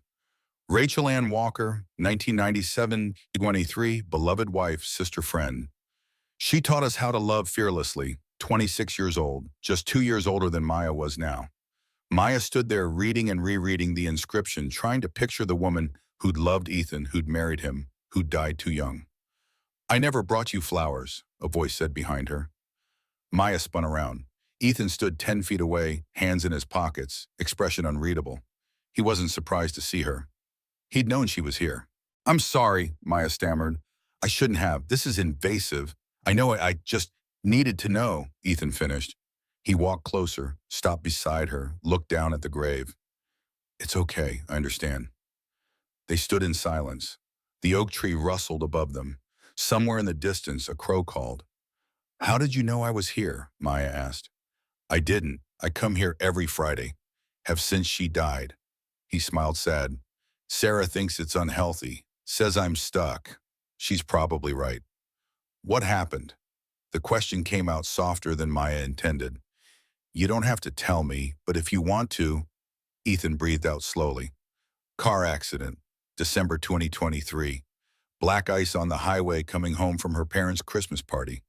A: Rachel Ann Walker, 1997-23, beloved wife, sister, friend. She taught us how to love fearlessly, 26 years old, just 2 years older than Maya was now. Maya stood there reading and rereading the inscription, trying to picture the woman who'd loved Ethan, who'd married him, who'd died too young. "I never brought you flowers," a voice said behind her. Maya spun around. Ethan stood 10 feet away, hands in his pockets, expression unreadable. He wasn't surprised to see her. He'd known she was here. "I'm sorry," Maya stammered. "I shouldn't have. This is invasive. I know I just needed to know," Ethan finished. He walked closer, stopped beside her, looked down at the grave. "It's okay, I understand." They stood in silence. The oak tree rustled above them. Somewhere in the distance, a crow called. "How did you know I was here?" Maya asked. "I didn't. I come here every Friday. Have since she died." He smiled sad. "Sarah thinks it's unhealthy. Says I'm stuck. She's probably right." "What happened?" The question came out softer than Maya intended. "You don't have to tell me, but if you want to," Ethan breathed out slowly. "Car accident, December 2023. Black ice on the highway coming home from her parents' Christmas party.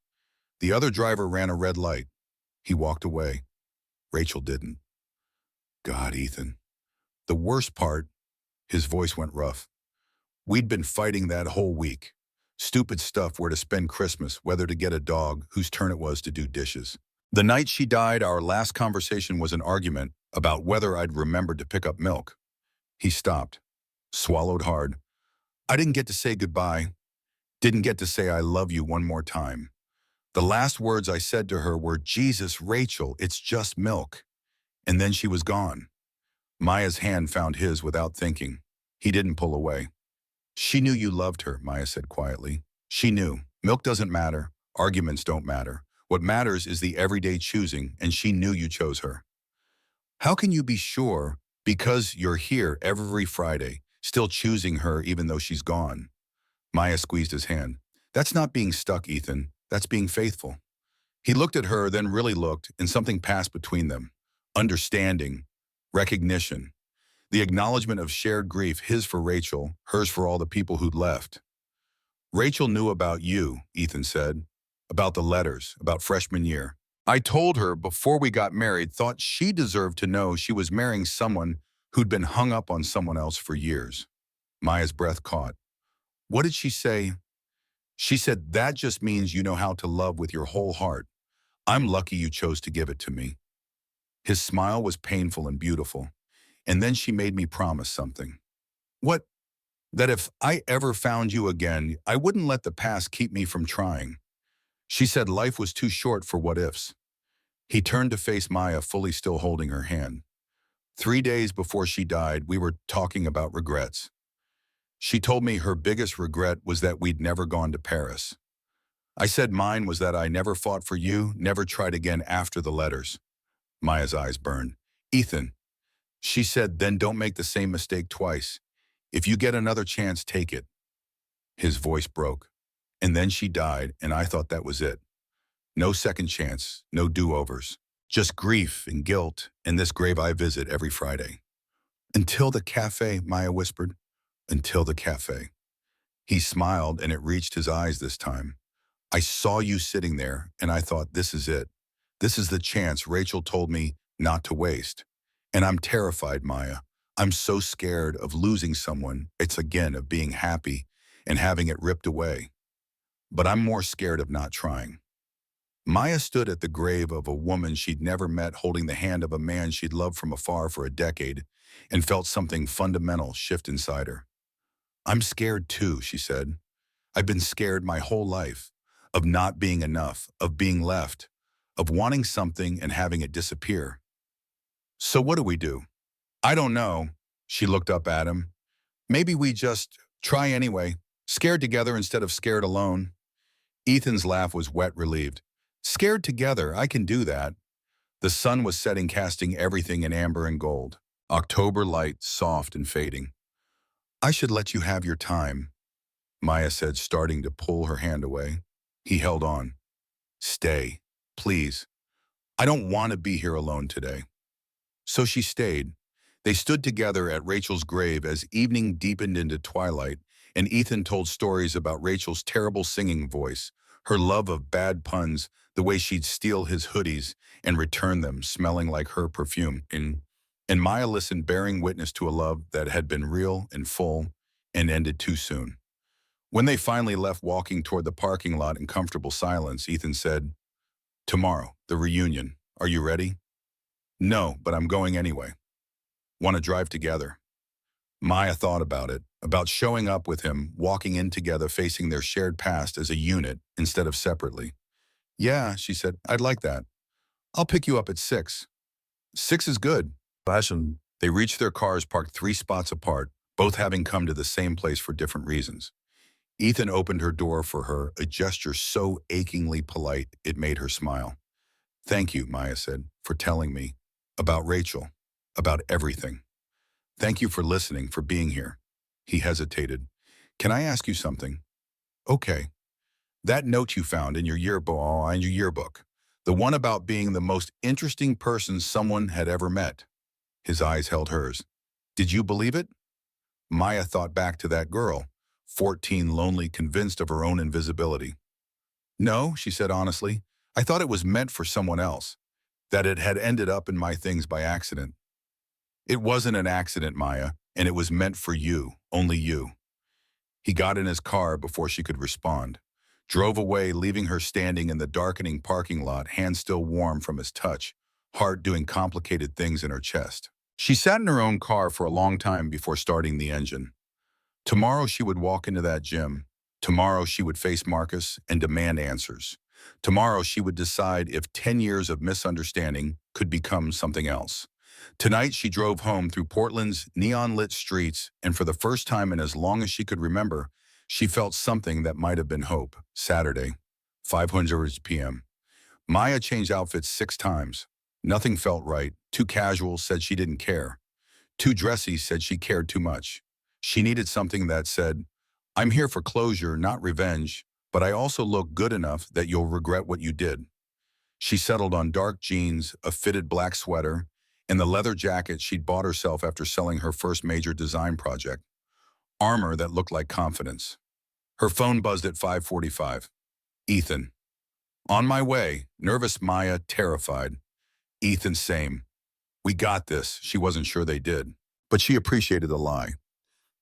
A: The other driver ran a red light. He walked away. Rachel didn't." "God, Ethan." "The worst part," his voice went rough, "we'd been fighting that whole week. Stupid stuff, where to spend Christmas, whether to get a dog, whose turn it was to do dishes. The night she died, our last conversation was an argument about whether I'd remembered to pick up milk." He stopped, swallowed hard. "I didn't get to say goodbye. Didn't get to say I love you one more time. The last words I said to her were, 'Jesus, Rachel, it's just milk.' And then she was gone." Maya's hand found his without thinking. He didn't pull away. "She knew you loved her," Maya said quietly. "She knew. Milk doesn't matter. Arguments don't matter. What matters is the everyday choosing, and she knew you chose her." "How can you be sure, because you're here every Friday, still choosing her even though she's gone?" Maya squeezed his hand. "That's not being stuck, Ethan. That's being faithful." He looked at her, then really looked, and something passed between them. Understanding, recognition, the acknowledgement of shared grief, his for Rachel, hers for all the people who'd left. "Rachel knew about you," Ethan said, "about the letters, about freshman year. I told her before we got married, thought she deserved to know she was marrying someone who'd been hung up on someone else for years." Maya's breath caught. "What did she say?" "She said, that just means you know how to love with your whole heart. I'm lucky you chose to give it to me." His smile was painful and beautiful. "And then she made me promise something." "What?" That if I ever found you again, I wouldn't let the past keep me from trying. She said life was too short for what ifs. He turned to face Maya, fully still holding her hand. 3 days before she died, we were talking about regrets. She told me her biggest regret was that we'd never gone to Paris. I said mine was that I never fought for you, never tried again after the letters. Maya's eyes burned. Ethan, she said, then don't make the same mistake twice. If you get another chance, take it. His voice broke. And then she died, and I thought that was it. No second chance, no do-overs. Just grief and guilt in this grave I visit every Friday. Until the cafe, Maya whispered. Until the cafe. He smiled, and it reached his eyes this time. I saw you sitting there, and I thought, this is it. This is the chance Rachel told me not to waste. And I'm terrified, Maya. I'm so scared of losing someone. It's again of being happy and having it ripped away. But I'm more scared of not trying. Maya stood at the grave of a woman she'd never met, holding the hand of a man she'd loved from afar for a decade, and felt something fundamental shift inside her. I'm scared too, she said. I've been scared my whole life, of not being enough, of being left, of wanting something and having it disappear. So what do we do? I don't know. She looked up at him. Maybe we just try anyway, scared together instead of scared alone. Ethan's laugh was wet, relieved. Scared together, I can do that. The sun was setting, casting everything in amber and gold. October light, soft and fading. I should let you have your time, Maya said, starting to pull her hand away. He held on. Stay, please. I don't want to be here alone today. So she stayed. They stood together at Rachel's grave as evening deepened into twilight, and Ethan told stories about Rachel's terrible singing voice, her love of bad puns, the way she'd steal his hoodies and return them smelling like her perfume. And Maya listened, bearing witness to a love that had been real and full and ended too soon. When they finally left, walking toward the parking lot in comfortable silence, Ethan said, tomorrow, the reunion. Are you ready? No, but I'm going anyway. Want to drive together? Maya thought about it, about showing up with him, walking in together, facing their shared past as a unit instead of separately. Yeah, she said, I'd like that. I'll pick you up at 6. 6 is good. Fashion. They reached their cars parked 3 spots apart, both having come to the same place for different reasons. Ethan opened her door for her, a gesture so achingly polite it made her smile. Thank you, Maya said, for telling me about Rachel, about everything. Thank you for listening, for being here. He hesitated. Can I ask you something? Okay. That note you found in your yearbook, the one about being the most interesting person someone had ever met. His eyes held hers. Did you believe it? Maya thought back to that girl, 14, lonely, convinced of her own invisibility. No, she said honestly. I thought it was meant for someone else, that it had ended up in my things by accident. It wasn't an accident, Maya, and it was meant for you, only you. He got in his car before she could respond, drove away, leaving her standing in the darkening parking lot, hands still warm from his touch, heart doing complicated things in her chest. She sat in her own car for a long time before starting the engine. Tomorrow she would walk into that gym. Tomorrow she would face Marcus and demand answers. Tomorrow she would decide if 10 years of misunderstanding could become something else. Tonight she drove home through Portland's neon-lit streets, and for the first time in as long as she could remember, she felt something that might have been hope. Saturday, 500 p.m. Maya changed outfits 6 times. Nothing felt right. Too casual, said she didn't care. Too dressy, said she cared too much. She needed something that said, I'm here for closure, not revenge, but I also look good enough that you'll regret what you did. She settled on dark jeans, a fitted black sweater, and the leather jacket she'd bought herself after selling her first major design project. Armor that looked like confidence. Her phone buzzed at 5:45. Ethan. On my way, nervous Maya, terrified. Ethan, same. We got this. She wasn't sure they did, but she appreciated the lie.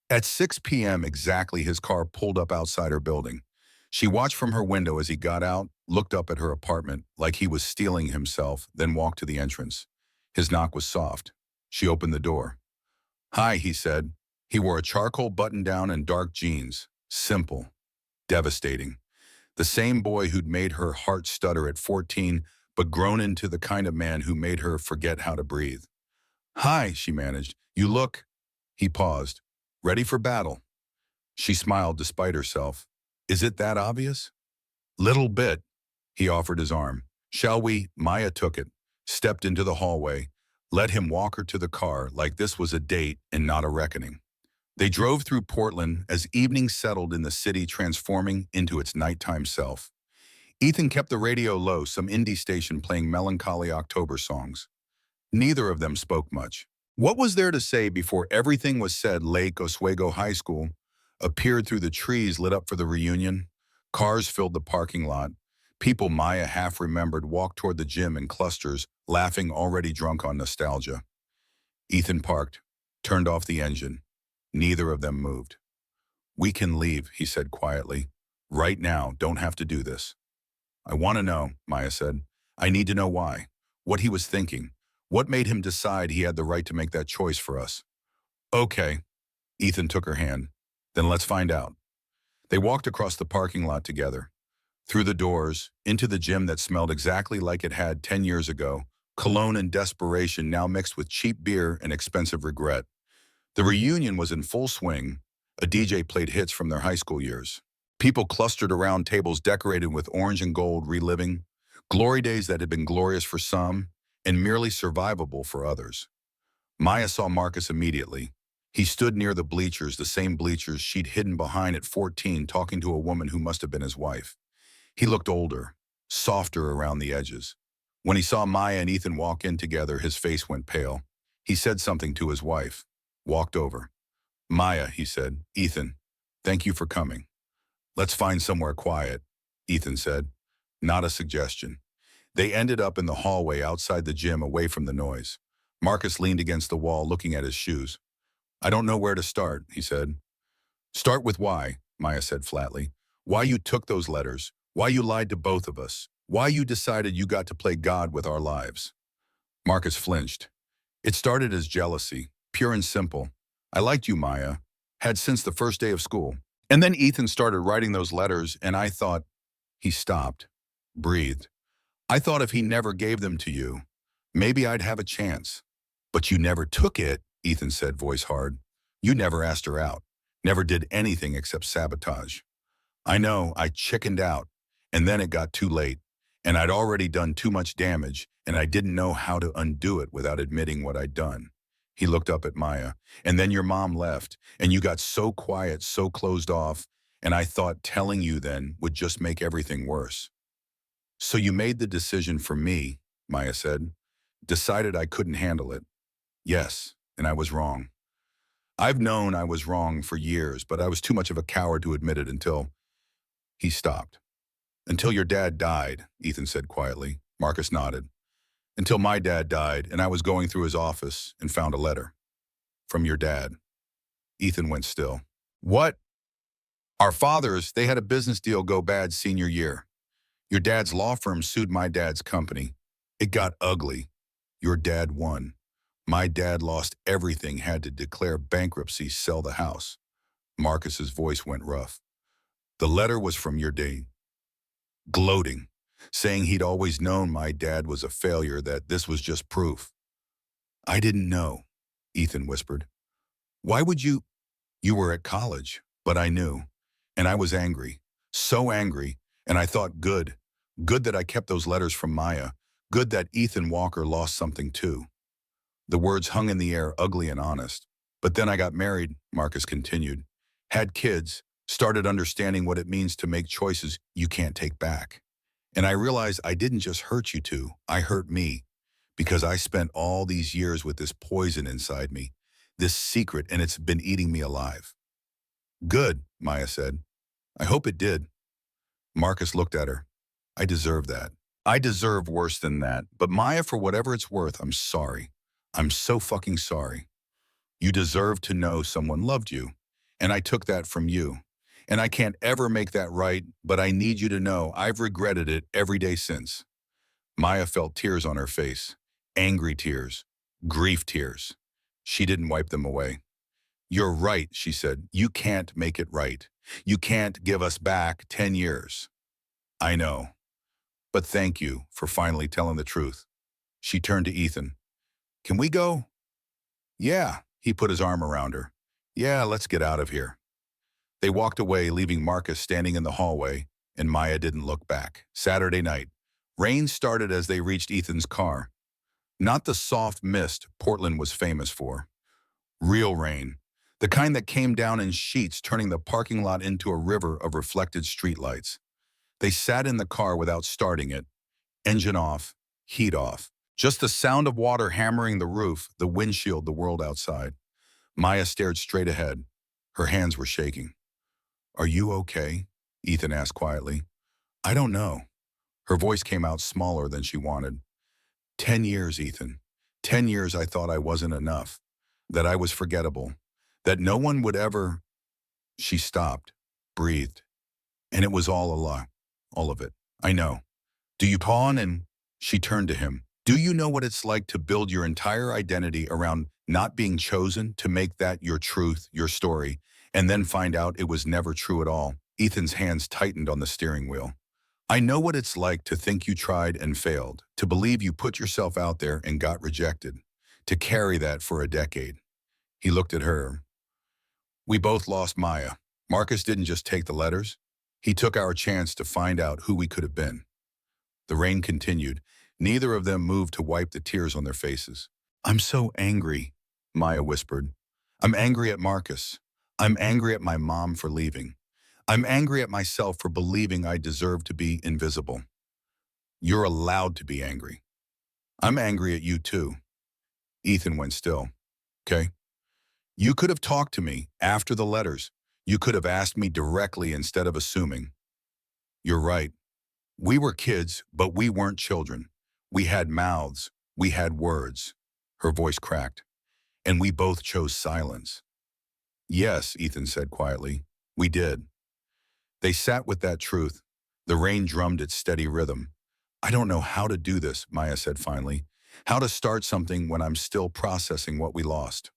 A: At 6 p.m. exactly, his car pulled up outside her building. She watched from her window as he got out, looked up at her apartment like he was stealing himself, then walked to the entrance. His knock was soft. She opened the door. Hi, he said. He wore a charcoal button-down and dark jeans. Simple, devastating. The same boy who'd made her heart stutter at 14, but grown into the kind of man who made her forget how to breathe. "Hi," she managed. "You look—" He paused. "Ready for battle." She smiled despite herself. "Is it that obvious?" "Little bit." He offered his arm. "Shall we?" Maya took it, stepped into the hallway, let him walk her to the car like this was a date and not a reckoning. They drove through Portland as evening settled in the city, transforming into its nighttime self. Ethan kept the radio low, some indie station playing melancholy October songs. Neither of them spoke much. What was there to say before everything was said? Lake Oswego High School appeared through the trees lit up for the reunion. Cars filled the parking lot. People Maya half remembered walked toward the gym in clusters, laughing, already drunk on nostalgia. Ethan parked, turned off the engine. Neither of them moved. "We can leave," he said quietly. "Right now, don't have to do this." "I want to know," Maya said. "I need to know why. What he was thinking. What made him decide he had the right to make that choice for us." "Okay." Ethan took her hand. "Then let's find out." They walked across the parking lot together. Through the doors, into the gym that smelled exactly like it had 10 years ago, cologne and desperation now mixed with cheap beer and expensive regret. The reunion was in full swing. A DJ played hits from their high school years. People clustered around tables decorated with orange and gold, reliving glory days that had been glorious for some and merely survivable for others. Maya saw Marcus immediately. He stood near the bleachers, the same bleachers she'd hidden behind at 14, talking to a woman who must have been his wife. He looked older, softer around the edges. When he saw Maya and Ethan walk in together, his face went pale. He said something to his wife, walked over. "Maya," he said, "Ethan, thank you for coming." "Let's find somewhere quiet," Ethan said. Not a suggestion. They ended up in the hallway outside the gym, away from the noise. Marcus leaned against the wall, looking at his shoes. "I don't know where to start," he said. "Start with why," Maya said flatly. "Why you took those letters. Why you lied to both of us. Why you decided you got to play God with our lives." Marcus flinched. "It started as jealousy, pure and simple. I liked you, Maya. Had since the first day of school. And then Ethan started writing those letters, and I thought—" He stopped, breathed. "I thought if he never gave them to you, maybe I'd have a chance. But you never took it," Ethan said, voice hard. "You never asked her out. Never did anything except sabotage. I know, I chickened out. And then it got too late. And I'd already done too much damage, and I didn't know how to undo it without admitting what I'd done." He looked up at Maya. "And then your mom left, and you got so quiet, so closed off, and I thought telling you then would just make everything worse. So you made the decision for me," Maya said. "Decided I couldn't handle it." "Yes, and I was wrong. I've known I was wrong for years, but I was too much of a coward to admit it until—" He stopped. "Until your dad died," Ethan said quietly. Marcus nodded. "Until my dad died, and I was going through his office and found a letter. From your dad." Ethan went still. "What?" "Our fathers, they had a business deal go bad senior year. Your dad's law firm sued my dad's company. It got ugly. Your dad won. My dad lost everything, had to declare bankruptcy, sell the house." Marcus's voice went rough. "The letter was from your dad, gloating, saying he'd always known my dad was a failure, that this was just proof." "I didn't know," Ethan whispered. "Why would you—" "You were at college, but I knew. And I was angry. So angry. And I thought, good. Good that I kept those letters from Maya. Good that Ethan Walker lost something too." The words hung in the air, ugly and honest. "But then I got married," Marcus continued. "Had kids. Started understanding what it means to make choices you can't take back. And I realized I didn't just hurt you two. I hurt me. Because I spent all these years with this poison inside me. This secret, and it's been eating me alive." "Good," Maya said. "I hope it did." Marcus looked at her. "I deserve that. I deserve worse than that. But Maya, for whatever it's worth, I'm sorry. I'm so fucking sorry. You deserve to know someone loved you. And I took that from you. And I can't ever make that right, but I need you to know I've regretted it every day since." Maya felt tears on her face. Angry tears. Grief tears. She didn't wipe them away. You're right, she said. You can't make it right. You can't give us back 10 years. I know, but thank you for finally telling the truth. She turned to Ethan. Can we go? Yeah, he put his arm around her. Yeah, let's get out of here. They walked away, leaving Marcus standing in the hallway, and Maya didn't look back. Saturday night. Rain started as they reached Ethan's car. Not the soft mist Portland was famous for. Real rain. The kind that came down in sheets, turning the parking lot into a river of reflected streetlights. They sat in the car without starting it. Engine off, heat off. Just the sound of water hammering the roof, the windshield, the world outside. Maya stared straight ahead. Her hands were shaking. Are you okay? Ethan asked quietly. I don't know. Her voice came out smaller than she wanted. 10 years, Ethan. 10 years I thought I wasn't enough. That I was forgettable. That no one would ever... She stopped, breathed. And it was all a lie. All of it. I know. Do you pawn and... She turned to him. Do you know what it's like to build your entire identity around not being chosen, to make that your truth, your story, and then find out it was never true at all? Ethan's hands tightened on the steering wheel. I know what it's like to think you tried and failed, to believe you put yourself out there and got rejected, to carry that for a decade. He looked at her. We both lost Maya. Marcus didn't just take the letters. He took our chance to find out who we could have been. The rain continued. Neither of them moved to wipe the tears on their faces. I'm so angry, Maya whispered. I'm angry at Marcus. I'm angry at my mom for leaving. I'm angry at myself for believing I deserve to be invisible. You're allowed to be angry. I'm angry at you too. Ethan went still. Okay? You could have talked to me after the letters. You could have asked me directly instead of assuming. You're right. We were kids, but we weren't children. We had mouths. We had words. Her voice cracked. And we both chose silence. Yes, Ethan said quietly. We did. They sat with that truth. The rain drummed its steady rhythm. I don't know how to do this, Maya said finally. How to start something when I'm still processing what we lost.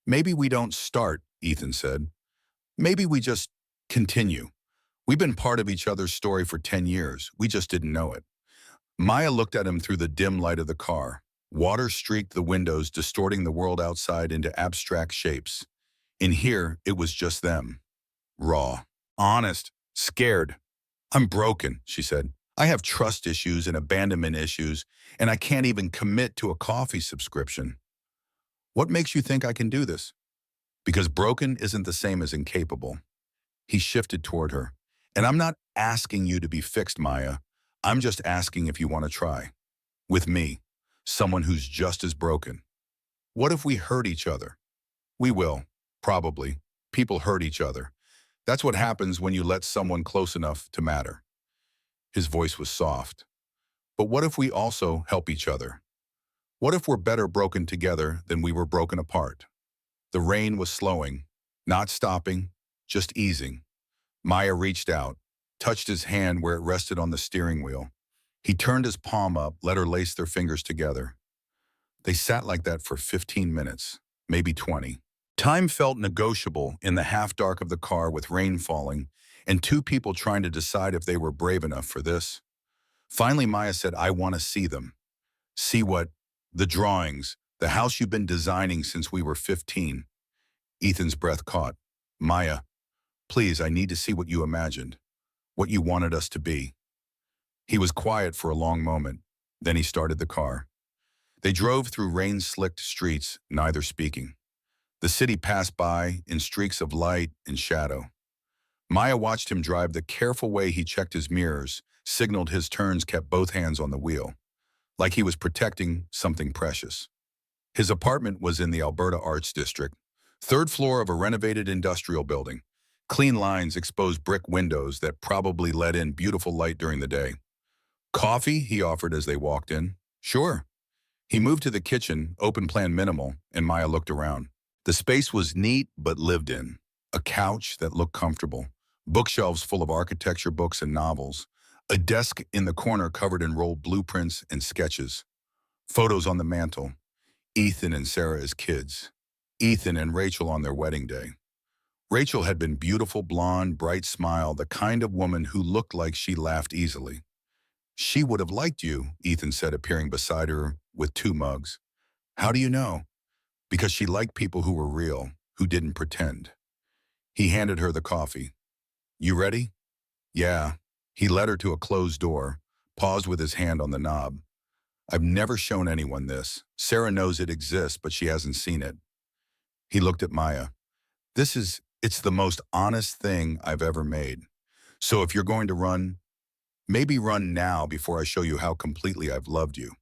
A: Maybe we don't start, Ethan said. Maybe we just continue. We've been part of each other's story for 10 years. We just didn't know it. Maya looked at him through the dim light of the car. Water streaked the windows, distorting the world outside into abstract shapes. In here, it was just them. Raw. Honest. Scared. I'm broken, she said. I have trust issues and abandonment issues, and I can't even commit to a coffee subscription. What makes you think I can do this? Because broken isn't the same as incapable. He shifted toward her. And I'm not asking you to be fixed, Maya. I'm just asking if you want to try. With me, someone who's just as broken. What if we hurt each other? We will, probably. People hurt each other. That's what happens when you let someone close enough to matter. His voice was soft. But what if we also help each other? What if we're better broken together than we were broken apart? The rain was slowing, not stopping, just easing. Maya reached out, touched his hand where it rested on the steering wheel. He turned his palm up, let her lace their fingers together. They sat like that for 15 minutes, maybe 20. Time felt negotiable in the half-dark of the car with rain falling and two people trying to decide if they were brave enough for this. Finally, Maya said, I want to see them. See what? The drawings, the house you've been designing since we were 15. Ethan's breath caught. Maya, please, I need to see what you imagined, what you wanted us to be. He was quiet for a long moment. Then he started the car. They drove through rain-slicked streets, neither speaking. The city passed by in streaks of light and shadow. Maya watched him drive, the careful way he checked his mirrors, signaled his turns, kept both hands on the wheel, like he was protecting something precious. His apartment was in the Alberta Arts District, third floor of a renovated industrial building. Clean lines, exposed brick windows that probably let in beautiful light during the day. Coffee, he offered as they walked in. Sure. He moved to the kitchen, open plan minimal, and Maya looked around. The space was neat but lived in. A couch that looked comfortable. Bookshelves full of architecture books and novels. A desk in the corner covered in rolled blueprints and sketches. Photos on the mantle. Ethan and Sarah as kids. Ethan and Rachel on their wedding day. Rachel had been beautiful, blonde, bright smile, the kind of woman who looked like she laughed easily. She would have liked you, Ethan said, appearing beside her with two mugs. How do you know? Because she liked people who were real, who didn't pretend. He handed her the coffee. You ready? Yeah. He led her to a closed door, paused with his hand on the knob. I've never shown anyone this. Sarah knows it exists, but she hasn't seen it. He looked at Maya. It's the most honest thing I've ever made. So if you're going to run, maybe run now before I show you how completely I've loved you.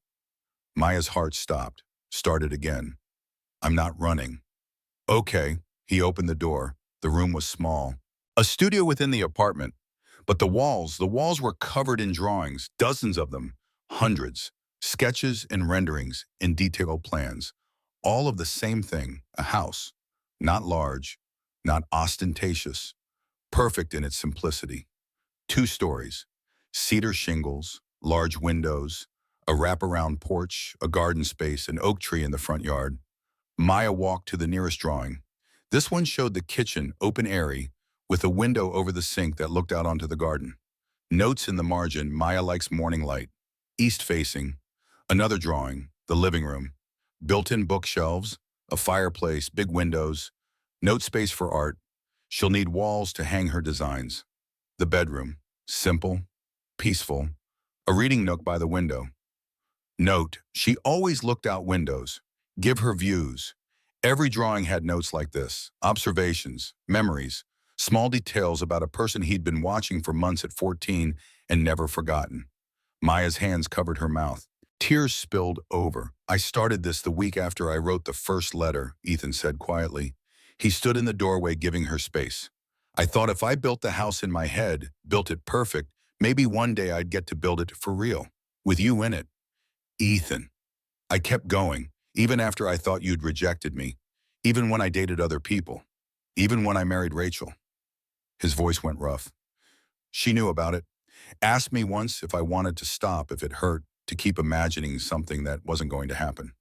A: Maya's heart stopped, started again. I'm not running. Okay. He opened the door. The room was small. A studio within the apartment. But the walls were covered in drawings, dozens of them, hundreds, sketches and renderings and detailed plans. All of the same thing, a house. Not large, not ostentatious, perfect in its simplicity. 2 stories, cedar shingles, large windows, a wraparound porch, a garden space, an oak tree in the front yard. Maya walked to the nearest drawing. This one showed the kitchen, open-airy, with a window over the sink that looked out onto the garden. Notes in the margin, Maya likes morning light. East-facing. Another drawing, the living room. Built-in bookshelves, a fireplace, big windows, note space for art. She'll need walls to hang her designs. The bedroom, simple, peaceful, a reading nook by the window. Note, she always looked out windows. Give her views. Every drawing had notes like this, observations, memories, small details about a person he'd been watching for months at 14 and never forgotten. Maya's hands covered her mouth. Tears spilled over. I started this the week after I wrote the first letter, Ethan said quietly. He stood in the doorway giving her space. I thought if I built the house in my head, built it perfect, maybe one day I'd get to build it for real, with you in it. Ethan. I kept going, even after I thought you'd rejected me, even when I dated other people, even when I married Rachel. His voice went rough. She knew about it. Asked me once if I wanted to stop, if it hurt, to keep imagining something that wasn't going to happen.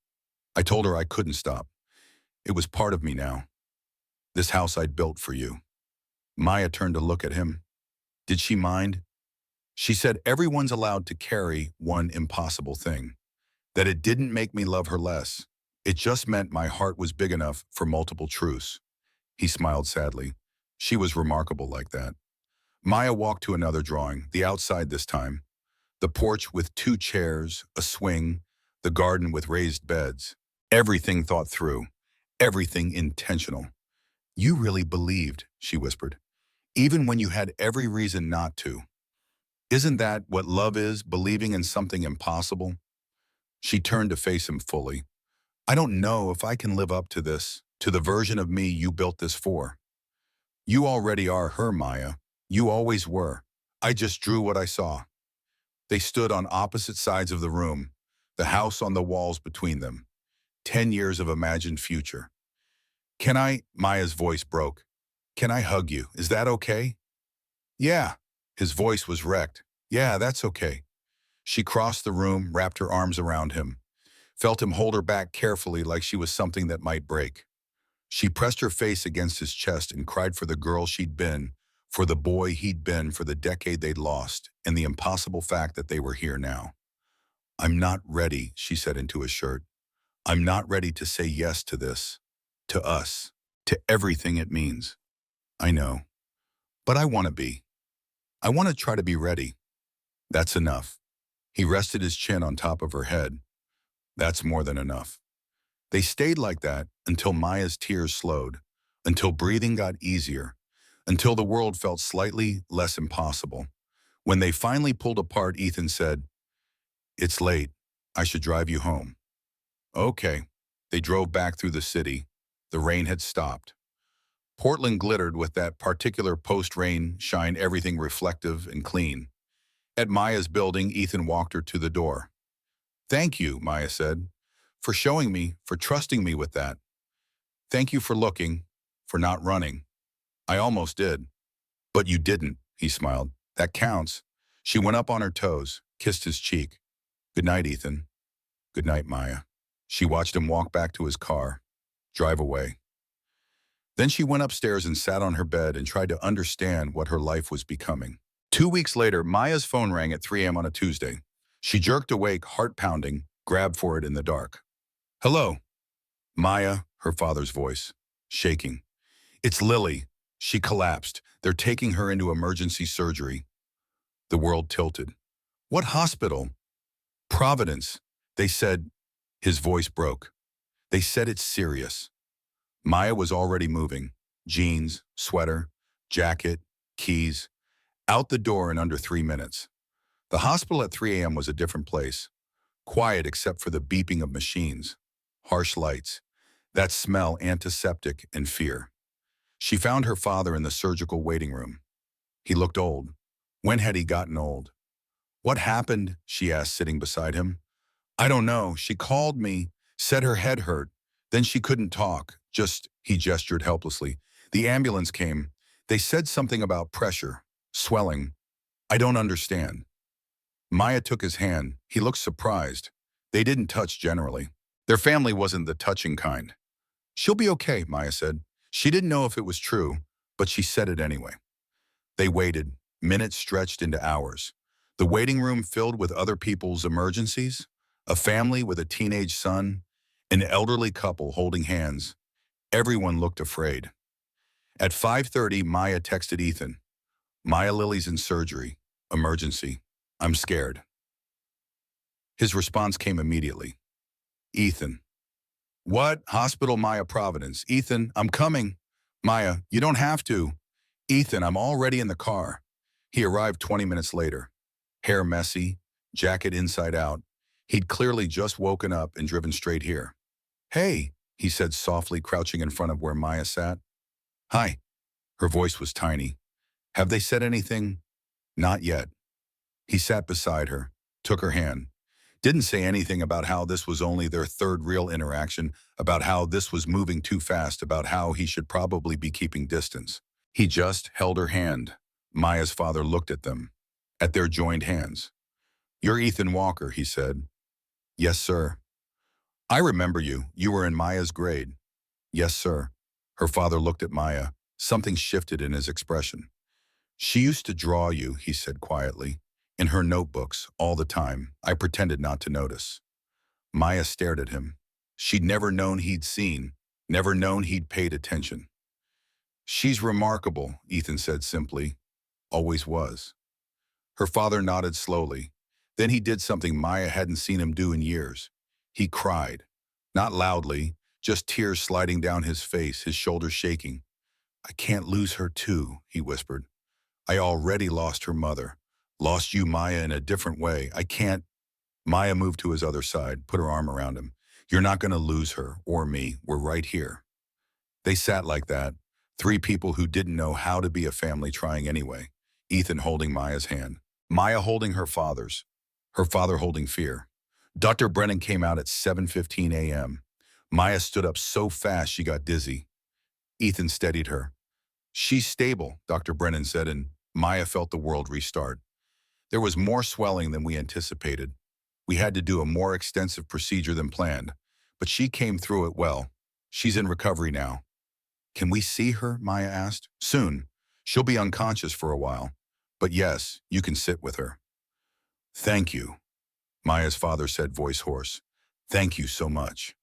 A: I told her I couldn't stop. It was part of me now. This house I'd built for you. Maya turned to look at him. Did she mind? She said everyone's allowed to carry one impossible thing. That it didn't make me love her less. It just meant my heart was big enough for multiple truths. He smiled sadly. She was remarkable like that. Maya walked to another drawing, the outside this time. The porch with 2 chairs, a swing, the garden with raised beds. Everything thought through, everything intentional. You really believed, she whispered, even when you had every reason not to. Isn't that what love is, believing in something impossible? She turned to face him fully. I don't know if I can live up to this, to the version of me you built this for. You already are her, Maya. You always were. I just drew what I saw. They stood on opposite sides of the room, the house on the walls between them. 10 years of imagined future. Can I? Maya's voice broke. Can I hug you? Is that okay? Yeah. His voice was wrecked. Yeah, that's okay. She crossed the room, wrapped her arms around him, felt him hold her back carefully like she was something that might break. She pressed her face against his chest and cried for the girl she'd been, for the boy he'd been, for the decade they'd lost, and the impossible fact that they were here now. I'm not ready, she said into his shirt. I'm not ready to say yes to this, to us, to everything it means. I know, but I want to be. I want to try to be ready. That's enough. He rested his chin on top of her head. That's more than enough. They stayed like that until Maya's tears slowed, until breathing got easier, until the world felt slightly less impossible. When they finally pulled apart, Ethan said, It's late. I should drive you home. Okay. They drove back through the city. The rain had stopped. Portland glittered with that particular post-rain shine, everything reflective and clean. At Maya's building, Ethan walked her to the door. Thank you, Maya said, for showing me, for trusting me with that. Thank you for looking, for not running. I almost did. But you didn't, he smiled. That counts. She went up on her toes, kissed his cheek. Good night, Ethan. Good night, Maya. She watched him walk back to his car, drive away. Then she went upstairs and sat on her bed and tried to understand what her life was becoming. 2 weeks later, Maya's phone rang at 3 a.m. on a Tuesday. She jerked awake, heart pounding, grabbed for it in the dark. Hello, Maya, her father's voice, shaking. It's Lily. She collapsed. They're taking her into emergency surgery. The world tilted. What hospital? Providence. They said, his voice broke. They said it's serious. Maya was already moving. Jeans, sweater, jacket, keys. Out the door in under 3 minutes. The hospital at 3 a.m. was a different place. Quiet except for the beeping of machines. Harsh lights. That smell, antiseptic, and fear. She found her father in the surgical waiting room. He looked old. When had he gotten old? What happened? She asked, sitting beside him. I don't know. She called me, said her head hurt. Then she couldn't talk. He gestured helplessly. The ambulance came. They said something about pressure, swelling. I don't understand. Maya took his hand. He looked surprised. They didn't touch generally. Their family wasn't the touching kind. She'll be okay, Maya said. She didn't know if it was true, but she said it anyway. They waited. Minutes stretched into hours. The waiting room filled with other people's emergencies, a family with a teenage son, an elderly couple holding hands. Everyone looked afraid. At 5:30, Maya texted Ethan. Maya, Lily's in surgery. Emergency. I'm scared. His response came immediately. Ethan. What? Hospital Maya, Providence. Ethan, I'm coming. Maya, you don't have to. Ethan, I'm already in the car. He arrived 20 minutes later. Hair messy, jacket inside out. He'd clearly just woken up and driven straight here. Hey, he said softly, crouching in front of where Maya sat. Hi. Her voice was tiny. Have they said anything? Not yet. He sat beside her, took her hand. Didn't say anything about how this was only their third real interaction, about how this was moving too fast, about how he should probably be keeping distance. He just held her hand. Maya's father looked at them, at their joined hands. You're Ethan Walker, he said. Yes, sir. I remember you. You were in Maya's grade. Yes, sir. Her father looked at Maya. Something shifted in his expression. She used to draw you, he said quietly. In her notebooks, all the time. I pretended not to notice. Maya stared at him. She'd never known he'd seen, never known he'd paid attention. She's remarkable, Ethan said simply. Always was. Her father nodded slowly. Then he did something Maya hadn't seen him do in years. He cried. Not loudly, just tears sliding down his face, his shoulders shaking. I can't lose her too, he whispered. I already lost her mother. Lost you, Maya, in a different way. I can't. Maya moved to his other side, put her arm around him. You're not going to lose her, or me. We're right here. They sat like that, three people who didn't know how to be a family trying anyway. Ethan holding Maya's hand. Maya holding her father's. Her father holding fear. Dr. Brennan came out at 7:15 a.m. Maya stood up so fast she got dizzy. Ethan steadied her. She's stable, Dr. Brennan said, and Maya felt the world restart. There was more swelling than we anticipated. We had to do a more extensive procedure than planned, but she came through it well. She's in recovery now. Can we see her? Maya asked. Soon. She'll be unconscious for a while. But yes, you can sit with her. Thank you, Maya's father said, voice hoarse. Thank you so much.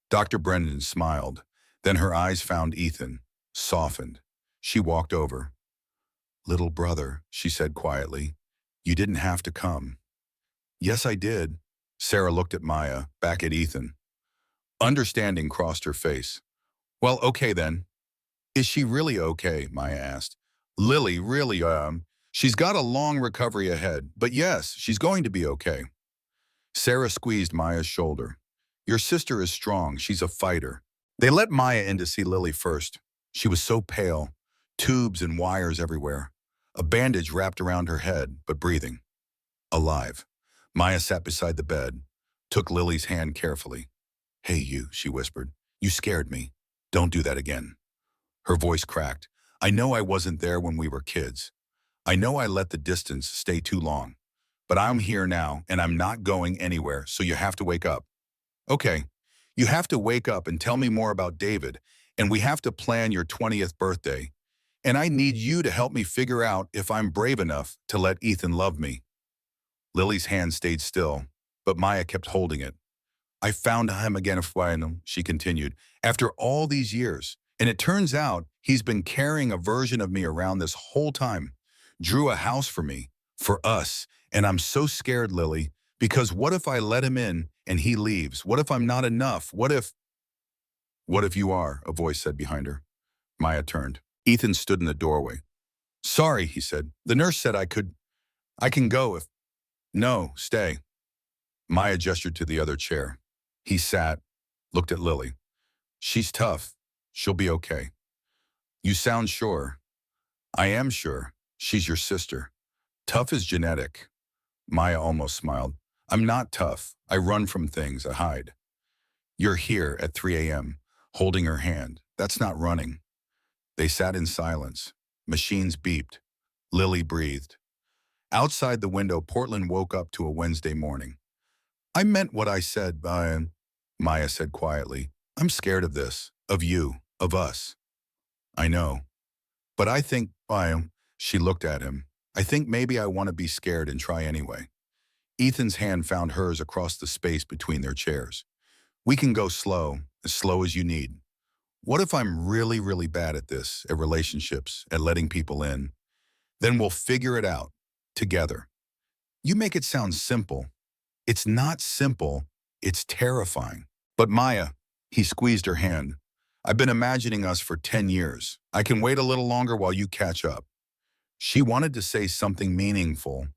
A: Dr. Brennan smiled. Then her eyes found Ethan, softened. She walked over. Little brother, she said quietly. You didn't have to come. Yes, I did. Sarah looked at Maya, back at Ethan. Understanding crossed her face. Well, okay then. Is she really okay? Maya asked. Lily, really, she's got a long recovery ahead, but yes, she's going to be okay. Sarah squeezed Maya's shoulder. Your sister is strong. She's a fighter. They let Maya in to see Lily first. She was so pale, tubes and wires everywhere. A bandage wrapped around her head, but breathing. Alive. Maya sat beside the bed, took Lily's hand carefully. Hey, you, she whispered. You scared me. Don't do that again. Her voice cracked. I know I wasn't there when we were kids. I know I let the distance stay too long. But I'm here now, and I'm not going anywhere, so you have to wake up. Okay, you have to wake up and tell me more about David and we have to plan your 20th birthday, and I need you to help me figure out if I'm brave enough to let Ethan love me." Lily's hand stayed still, but Maya kept holding it. "I found him again, finally," she continued, "after all these years. And it turns out he's been carrying a version of me around this whole time. Drew a house for me, for us. And I'm so scared, Lily, because what if I let him in and he leaves? What if I'm not enough? What if you are?" a voice said behind her. Maya turned. Ethan stood in the doorway. "Sorry," he said. "The nurse said I can go if—" "No, stay." Maya gestured to the other chair. He sat, looked at Lily. "She's tough. She'll be okay." "You sound sure." "I am sure. She's your sister. Tough is genetic." Maya almost smiled. "I'm not tough. I run from things. I hide." "You're here at 3 a.m., holding her hand. That's not running." They sat in silence. Machines beeped. Lily breathed. Outside the window, Portland woke up to a Wednesday morning. "I meant what I said, Brian," Maya said quietly. "I'm scared of this, of you, of us." "I know. But I think, Brian," she looked at him, "I think maybe I want to be scared and try anyway." Ethan's hand found hers across the space between their chairs. "We can go slow as you need. What if I'm really, really bad at this, at relationships, at letting people in? Then we'll figure it out, together." "You make it sound simple." "It's not simple, it's terrifying." "But Maya," he squeezed her hand, "I've been imagining us for 10 years. I can wait a little longer while you catch up." She wanted to say something meaningful,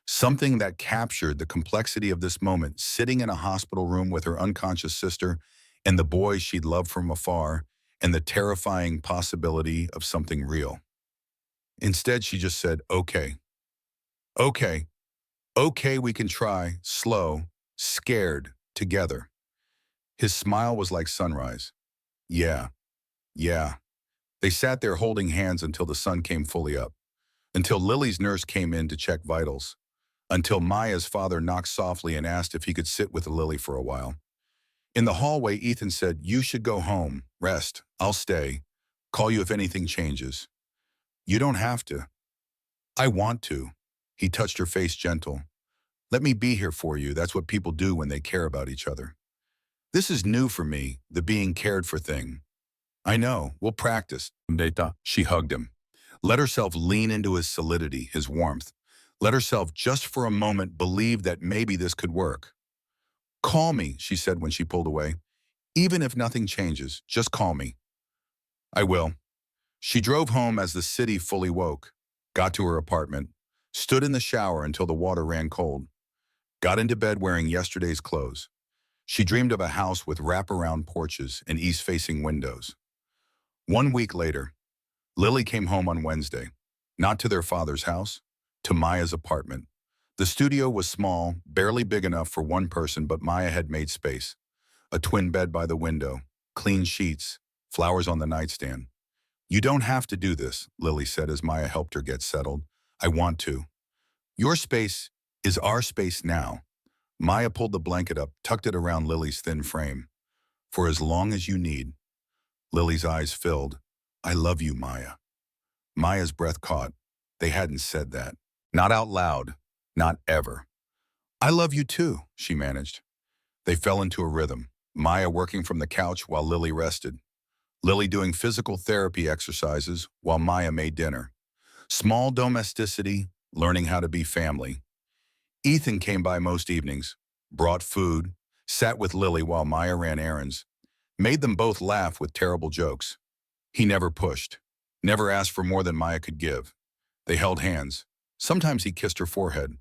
A: something that captured the complexity of this moment, sitting in a hospital room with her unconscious sister and the boy she'd loved from afar, and the terrifying possibility of something real. Instead, she just said, "Okay, okay, okay, we can try, slow, scared, together." His smile was like sunrise. "Yeah, yeah." They sat there holding hands until the sun came fully up, until Lily's nurse came in to check vitals, until Maya's father knocked softly and asked if he could sit with Lily for a while. In the hallway, Ethan said, "You should go home, rest, I'll stay, call you if anything changes." "You don't have to." "I want to." He touched her face gentle. "Let me be here for you. That's what people do when they care about each other." "This is new for me, the being cared for thing." "I know, we'll practice." Data. She hugged him. Let herself lean into his solidity, his warmth. Let herself, just for a moment, believe that maybe this could work. "Call me," she said when she pulled away. "Even if nothing changes, just call me." "I will." She drove home as the city fully woke, got to her apartment, stood in the shower until the water ran cold, got into bed wearing yesterday's clothes. She dreamed of a house with wraparound porches and east-facing windows. 1 week later, Lily came home on Wednesday, not to their father's house, to Maya's apartment. The studio was small, barely big enough for one person, but Maya had made space. A twin bed by the window, clean sheets, flowers on the nightstand. "You don't have to do this," Lily said as Maya helped her get settled. "I want to. Your space is our space now." Maya pulled the blanket up, tucked it around Lily's thin frame. "For as long as you need." Lily's eyes filled. "I love you, Maya." Maya's breath caught. They hadn't said that. Not out loud. Not ever. "I love you too," she managed. They fell into a rhythm, Maya working from the couch while Lily rested. Lily doing physical therapy exercises while Maya made dinner. Small domesticity, learning how to be family. Ethan came by most evenings, brought food, sat with Lily while Maya ran errands, made them both laugh with terrible jokes. He never pushed, never asked for more than Maya could give. They held hands. Sometimes he kissed her forehead.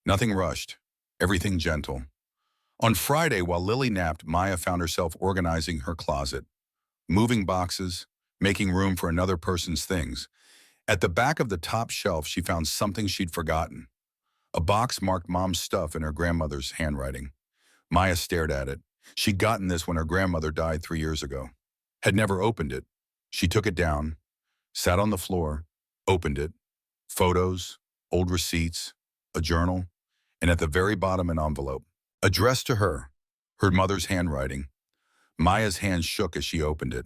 A: Nothing rushed, everything gentle. On Friday, while Lily napped, Maya found herself organizing her closet, moving boxes, making room for another person's things. At the back of the top shelf, she found something she'd forgotten. A box marked Mom's stuff in her grandmother's handwriting. Maya stared at it. She'd gotten this when her grandmother died 3 years ago. Had never opened it. She took it down, sat on the floor, opened it. Photos, old receipts, a journal, and at the very bottom an envelope. Addressed to her, her mother's handwriting. Maya's hand shook as she opened it.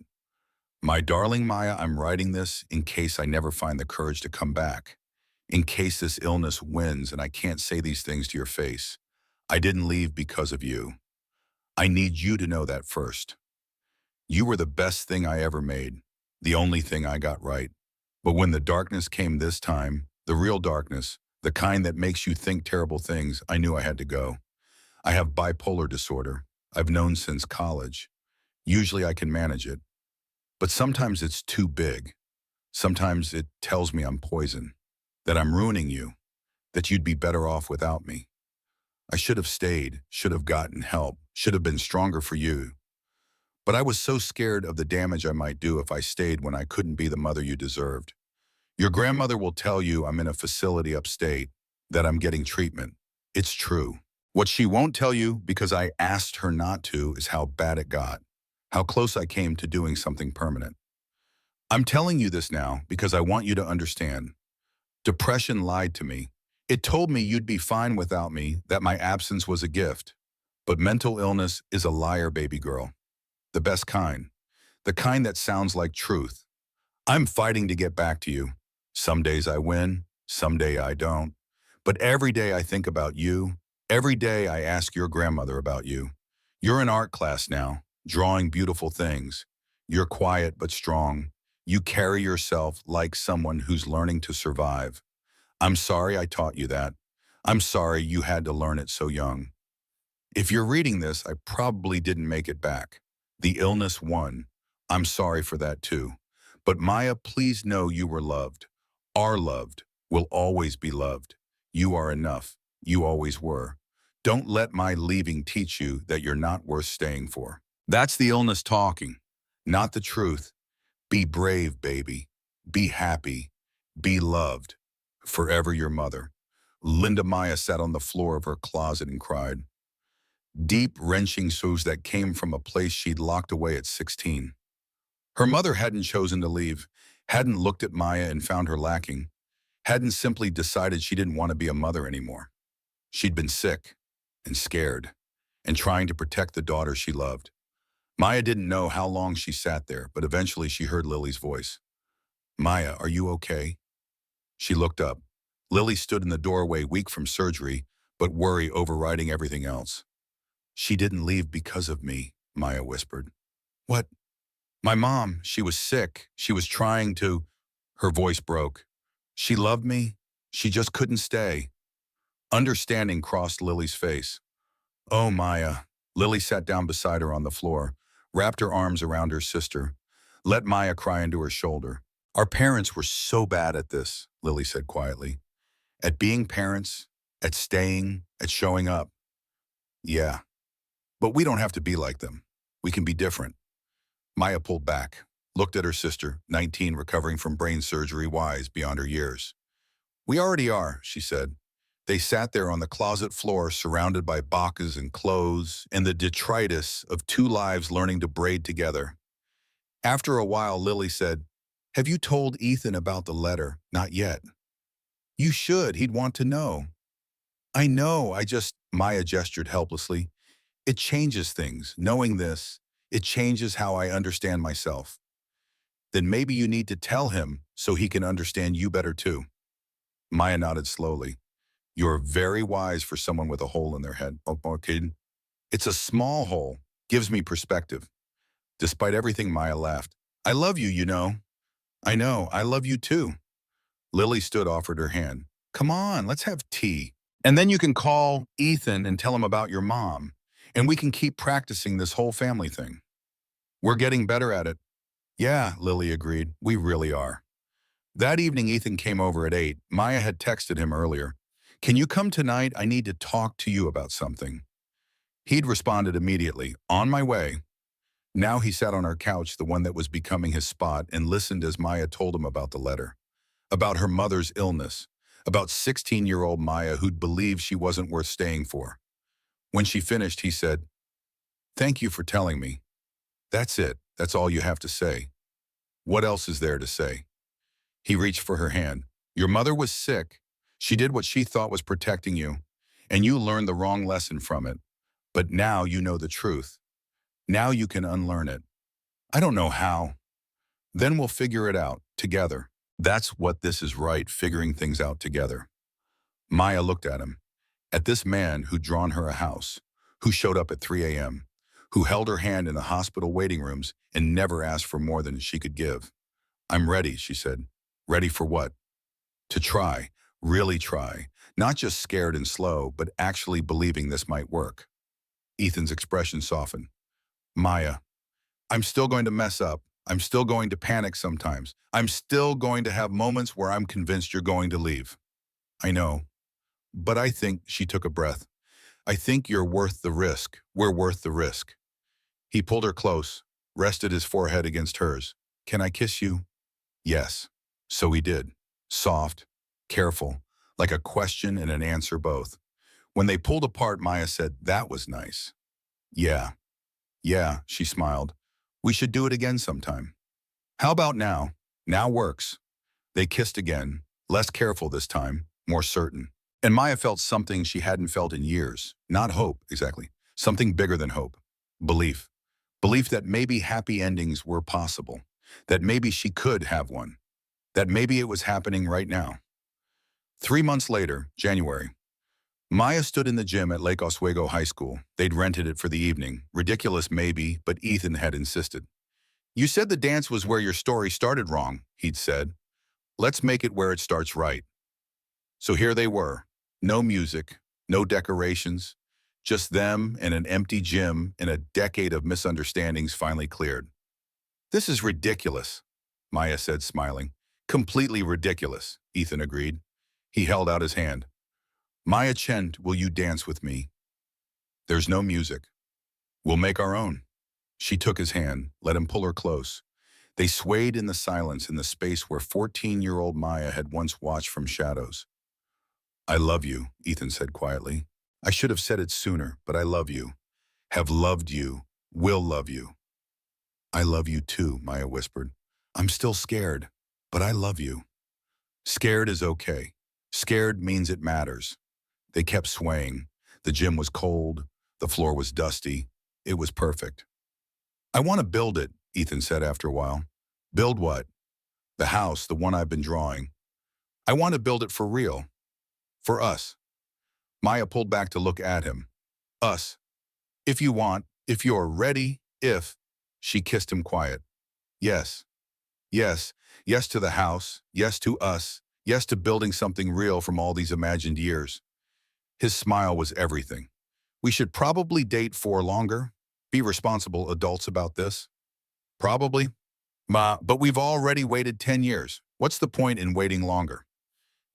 A: My darling Maya, I'm writing this in case I never find the courage to come back. In case this illness wins and I can't say these things to your face. I didn't leave because of you. I need you to know that first. You were the best thing I ever made, the only thing I got right. But when the darkness came this time, the real darkness, the kind that makes you think terrible things, I knew I had to go. I have bipolar disorder. I've known since college. Usually I can manage it, but sometimes it's too big. Sometimes it tells me I'm poison, that I'm ruining you, that you'd be better off without me. I should have stayed, should have gotten help, should have been stronger for you. But I was so scared of the damage I might do if I stayed when I couldn't be the mother you deserved. Your grandmother will tell you I'm in a facility upstate, that I'm getting treatment. It's true. What she won't tell you, because I asked her not to, is how bad it got, how close I came to doing something permanent. I'm telling you this now because I want you to understand. Depression lied to me. It told me you'd be fine without me, that my absence was a gift. But mental illness is a liar, baby girl. The best kind. The kind that sounds like truth. I'm fighting to get back to you. Some days I win, some day I don't. But every day I think about you. Every day I ask your grandmother about you. You're in art class now, drawing beautiful things. You're quiet but strong. You carry yourself like someone who's learning to survive. I'm sorry I taught you that. I'm sorry you had to learn it so young. If you're reading this, I probably didn't make it back. The illness won. I'm sorry for that too. But Maya, please know you were loved, are loved, will always be loved. You are enough. You always were. Don't let my leaving teach you that you're not worth staying for. That's the illness talking, not the truth. Be brave, baby. Be happy. Be loved. Forever your mother. Linda Maya sat on the floor of her closet and cried. Deep, wrenching soos that came from a place she'd locked away at 16. Her mother hadn't chosen to leave, hadn't looked at Maya and found her lacking, hadn't simply decided she didn't want to be a mother anymore. She'd been sick and scared and trying to protect the daughter she loved. Maya didn't know how long she sat there, but eventually she heard Lily's voice. Maya, are you okay? She looked up. Lily stood in the doorway, weak from surgery, but worry overriding everything else. She didn't leave because of me, Maya whispered. What? My mom, she was sick. She was trying to... Her voice broke. She loved me. She just couldn't stay. Understanding crossed Lily's face. Oh, Maya. Lily sat down beside her on the floor, wrapped her arms around her sister, let Maya cry into her shoulder. Our parents were so bad at this, Lily said quietly. At being parents, at staying, at showing up. Yeah, but we don't have to be like them. We can be different. Maya pulled back, looked at her sister, 19, recovering from brain surgery, wise beyond her years. We already are, she said. They sat there on the closet floor, surrounded by boxes and clothes and the detritus of two lives learning to braid together. After a while, Lily said, have you told Ethan about the letter? Not yet. You should. He'd want to know. I know. Maya gestured helplessly. It changes things. Knowing this, it changes how I understand myself. Then maybe you need to tell him so he can understand you better too. Maya nodded slowly. You're very wise for someone with a hole in their head. Oh, okay. It's a small hole. Gives me perspective. Despite everything, Maya laughed. I love you, you know. I know. I love you too. Lily stood, offered her hand. Come on, let's have tea. And then you can call Ethan and tell him about your mom. And we can keep practicing this whole family thing. We're getting better at it. Yeah, Lily agreed. We really are. That evening, Ethan came over at 8. Maya had texted him earlier. Can you come tonight? I need to talk to you about something. He'd responded immediately. On my way. Now he sat on our couch, the one that was becoming his spot, and listened as Maya told him about the letter. About her mother's illness. About 16-year-old Maya who'd believed she wasn't worth staying for. When she finished, he said, thank you for telling me. That's it. That's all you have to say. What else is there to say? He reached for her hand. Your mother was sick. She did what she thought was protecting you, and you learned the wrong lesson from it. But now you know the truth. Now you can unlearn it. I don't know how. Then we'll figure it out, together. That's what this is, right, figuring things out together. Maya looked at him, at this man who'd drawn her a house, who showed up at 3 a.m., who held her hand in the hospital waiting rooms and never asked for more than she could give. "I'm ready," she said. "Ready for what?" "To try, really try. Not just scared and slow, but actually believing this might work." Ethan's expression softened. "Maya, I'm still going to mess up. I'm still going to panic sometimes. I'm still going to have moments where I'm convinced you're going to leave. I know. But I think," she took a breath, "I think you're worth the risk. We're worth the risk." He pulled her close, rested his forehead against hers. "Can I kiss you?" "Yes." So he did. Soft, careful, like a question and an answer both. When they pulled apart, Maya said, "That was nice." "Yeah, yeah," she smiled. "We should do it again sometime." "How about now?" "Now works." They kissed again, less careful this time, more certain. And Maya felt something she hadn't felt in years. Not hope, exactly. Something bigger than hope. Belief. Belief that maybe happy endings were possible. That maybe she could have one. That maybe it was happening right now. 3 months later, January, Maya stood in the gym at Lake Oswego High School. They'd rented it for the evening. Ridiculous maybe, but Ethan had insisted. "You said the dance was where your story started wrong," he'd said. "Let's make it where it starts right." So here they were. No music, no decorations, just them and an empty gym and a decade of misunderstandings finally cleared. "This is ridiculous," Maya said, smiling. "Completely ridiculous," Ethan agreed. He held out his hand. "Maya Chen, will you dance with me? There's no music. We'll make our own." She took his hand, let him pull her close. They swayed in the silence in the space where 14-year-old Maya had once watched from shadows. "I love you," Ethan said quietly. "I should have said it sooner, but I love you. Have loved you. Will love you." "I love you too," Maya whispered. "I'm still scared, but I love you." Scared is okay. Scared means it matters. They kept swaying. The gym was cold. The floor was dusty. It was perfect. "I want to build it," Ethan said after a while. "Build what?" "The house, the one I've been drawing. I want to build it for real. For us." Maya pulled back to look at him. "Us. If you want, if you're ready, if." She kissed him quiet. "Yes. Yes. Yes to the house. Yes to us. Yes to building something real from all these imagined years." His smile was everything. "We should probably date for longer. Be responsible adults about this." "Probably. Ma, but we've already waited 10 years. What's the point in waiting longer?"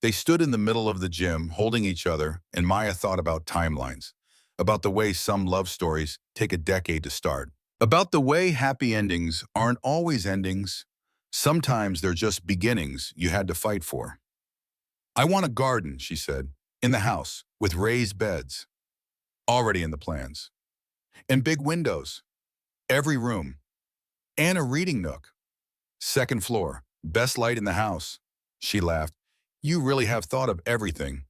A: They stood in the middle of the gym, holding each other, and Maya thought about timelines, about the way some love stories take a decade to start, about the way happy endings aren't always endings. Sometimes they're just beginnings you had to fight for. "I want a garden," she said, "in the house, with raised beds." Already in the plans. "And big windows. Every room. And a reading nook. Second floor. Best light in the house." She laughed. "You really have thought of everything."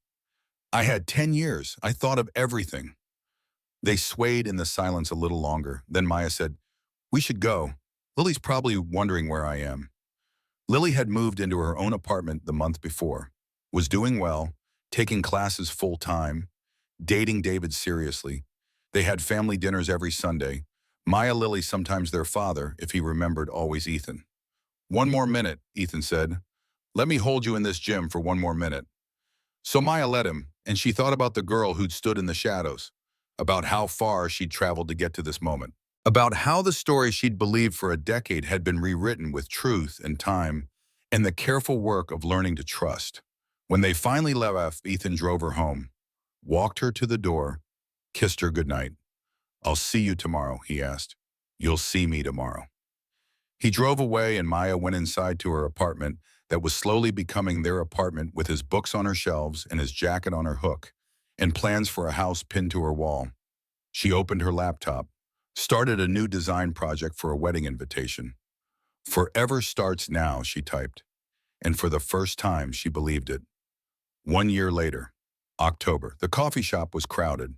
A: "I had 10 years. I thought of everything." They swayed in the silence a little longer. Then Maya said, "We should go. Lily's probably wondering where I am." Lily had moved into her own apartment the month before, was doing well, taking classes full-time, dating David seriously. They had family dinners every Sunday. Maya, Lily, sometimes their father, if he remembered, always Ethan. "One more minute," Ethan said. "Let me hold you in this gym for one more minute." So Maya let him, and she thought about the girl who'd stood in the shadows, about how far she'd traveled to get to this moment, about how the story she'd believed for a decade had been rewritten with truth and time, and the careful work of learning to trust. When they finally left, Ethan drove her home, walked her to the door, kissed her goodnight. "I'll see you tomorrow," he asked. "You'll see me tomorrow." He drove away and Maya went inside to her apartment that was slowly becoming their apartment, with his books on her shelves and his jacket on her hook, and plans for a house pinned to her wall. She opened her laptop, started a new design project for a wedding invitation. "Forever starts now," she typed, and for the first time she believed it. 1 year later, October, the coffee shop was crowded.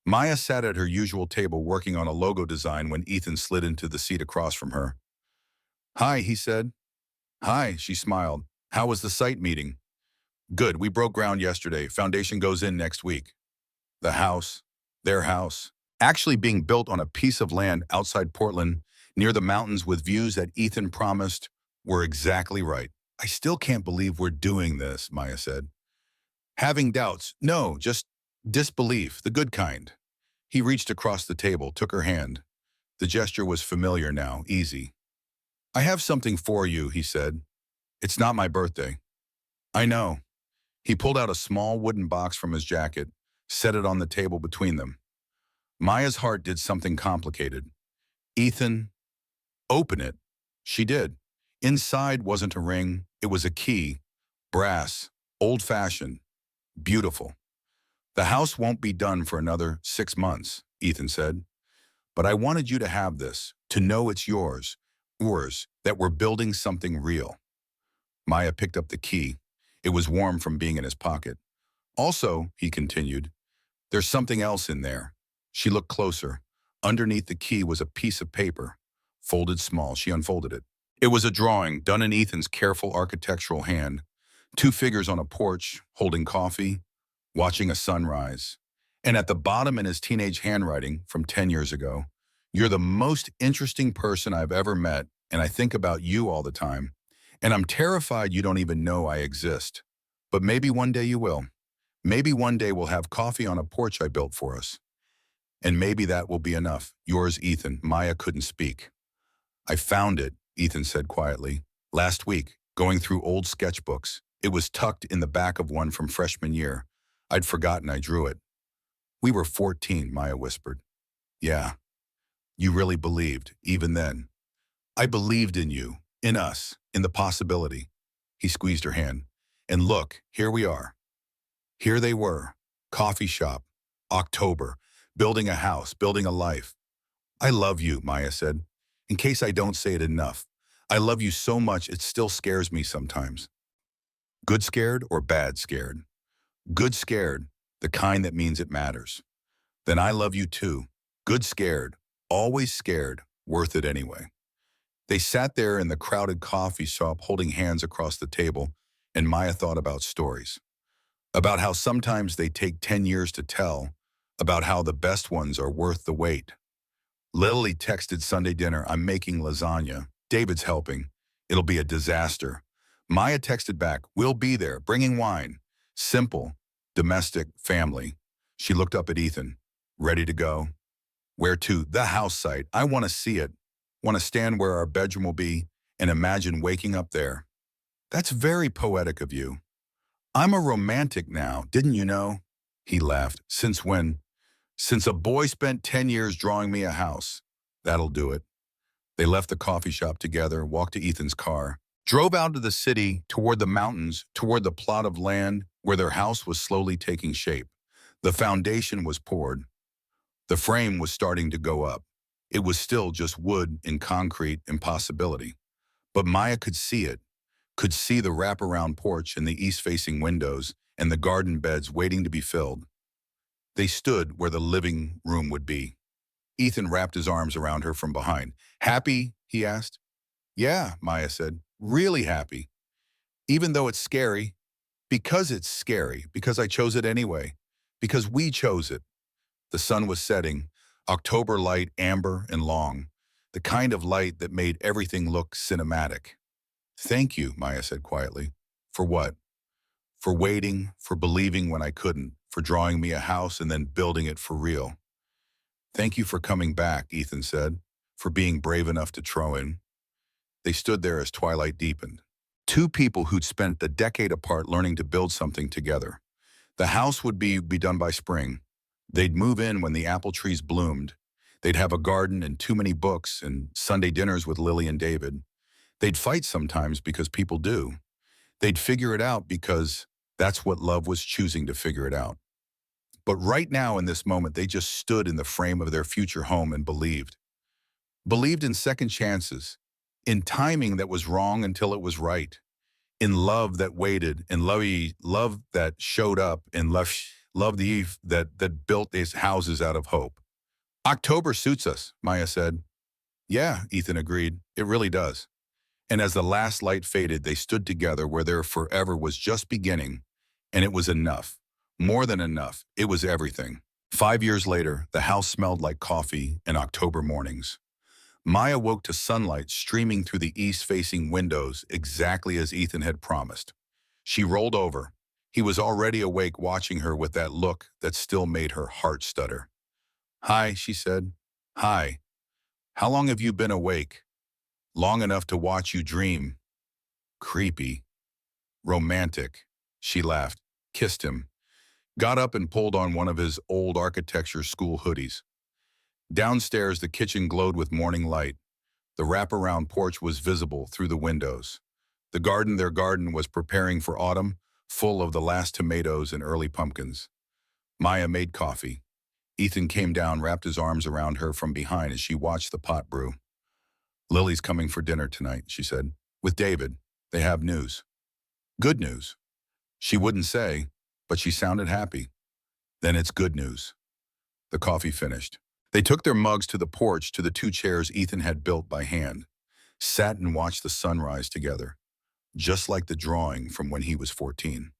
A: Maya sat at her usual table working on a logo design when Ethan slid into the seat across from her. Hi, he said. Hi, she smiled. How was the site meeting? Good, we broke ground yesterday. Foundation goes in next week. The house, their house, actually being built on a piece of land outside Portland, near the mountains with views that Ethan promised were exactly right. I still can't believe we're doing this, Maya said. Having doubts? No, just disbelief, the good kind. He reached across the table, took her hand. The gesture was familiar now, easy. I have something for you, he said. It's not my birthday. I know. He pulled out a small wooden box from his jacket, set it on the table between them. Maya's heart did something complicated. Ethan, open it. She did. Inside wasn't a ring, it was a key. Brass, old-fashioned, beautiful. The house won't be done for another 6 months, Ethan said. But I wanted you to have this, to know it's yours, that we're building something real. Maya picked up the key. It was warm from being in his pocket. Also, he continued, there's something else in there. She looked closer. Underneath the key was a piece of paper, folded small. She unfolded it. It was a drawing done in Ethan's careful architectural hand. Two figures on a porch, holding coffee, watching a sunrise. And at the bottom in his teenage handwriting from 10 years ago, you're the most interesting person I've ever met, and I think about you all the time. And I'm terrified you don't even know I exist. But maybe one day you will. Maybe one day we'll have coffee on a porch I built for us. And maybe that will be enough. Yours, Ethan. Maya couldn't speak. I found it, Ethan said quietly. Last week, going through old sketchbooks. It was tucked in the back of one from freshman year. I'd forgotten I drew it. We were 14, Maya whispered. Yeah, you really believed, even then. I believed in you, in us, in the possibility. He squeezed her hand. And look, here we are. Here they were. Coffee shop. October. Building a house, building a life. I love you, Maya said. In case I don't say it enough. I love you so much it still scares me sometimes. Good scared or bad scared? Good scared, the kind that means it matters. Then I love you too. Good scared, always scared, worth it anyway. They sat there in the crowded coffee shop holding hands across the table, and Maya thought about stories. About how sometimes they take 10 years to tell, about how the best ones are worth the wait. Lily texted Sunday dinner, I'm making lasagna. David's helping. It'll be a disaster. Maya texted back, we'll be there, bringing wine. Simple, domestic, family. She looked up at Ethan. Ready to go? Where to? The house site. I want to see it. Want to stand where our bedroom will be and imagine waking up there. That's very poetic of you. I'm a romantic now, didn't you know? He laughed. Since when? Since a boy spent 10 years drawing me a house. That'll do it. They left the coffee shop together, walked to Ethan's car, drove out to the city, toward the mountains, toward the plot of land where their house was slowly taking shape. The foundation was poured. The frame was starting to go up. It was still just wood and concrete impossibility. But Maya could see it, could see the wraparound porch and the east-facing windows and the garden beds waiting to be filled. They stood where the living room would be. Ethan wrapped his arms around her from behind. Happy? He asked. Yeah, Maya said. Really happy. Even though it's scary. Because it's scary. Because I chose it anyway. Because we chose it. The sun was setting. October light, amber and long. The kind of light that made everything look cinematic. Thank you, Maya said quietly. For what? For waiting, for believing when I couldn't, for drawing me a house and then building it for real. Thank you for coming back, Ethan said, for being brave enough to throw in. They stood there as twilight deepened. Two people who'd spent a decade apart learning to build something together. The house would be done by spring. They'd move in when the apple trees bloomed. They'd have a garden and too many books and Sunday dinners with Lily and David. They'd fight sometimes because people do. They'd figure it out because that's what love was, choosing to figure it out. But right now in this moment, they just stood in the frame of their future home and believed. Believed in second chances, in timing that was wrong until it was right, in love that waited, in love that showed up, in love the Eve that built these houses out of hope. October suits us, Maya said. Yeah, Ethan agreed. It really does. And as the last light faded, they stood together where their forever was just beginning, and it was enough. More than enough. It was everything. 5 years later, the house smelled like coffee in October mornings. Maya woke to sunlight streaming through the east-facing windows exactly as Ethan had promised. She rolled over. He was already awake, watching her with that look that still made her heart stutter. "Hi," she said. "Hi. How long have you been awake?" "Long enough to watch you dream." "Creepy." "Romantic." She laughed, kissed him, got up and pulled on one of his old architecture school hoodies. Downstairs, the kitchen glowed with morning light. The wraparound porch was visible through the windows. Their garden was preparing for autumn, full of the last tomatoes and early pumpkins. Maya made coffee. Ethan came down, wrapped his arms around her from behind as she watched the pot brew. "Lily's coming for dinner tonight," she said. "With David. They have news." "Good news." She wouldn't say, but she sounded happy. "Then it's good news." The coffee finished. They took their mugs to the porch, to the 2 chairs Ethan had built by hand, sat and watched the sunrise together, just like the drawing from when he was 14.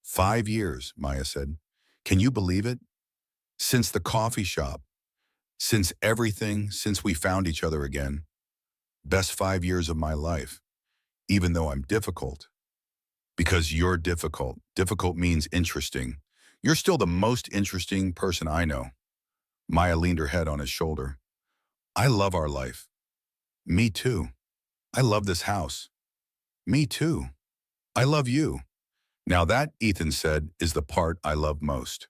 A: 5 years, Maya said. "Can you believe it? Since the coffee shop, since everything, since we found each other again. Best 5 years of my life, even though I'm difficult." "Because you're difficult." "Difficult means interesting. You're still the most interesting person I know." Maya leaned her head on his shoulder. "I love our life." "Me too." "I love this house." "Me too." "I love you." "Now that," Ethan said, "is the part I love most."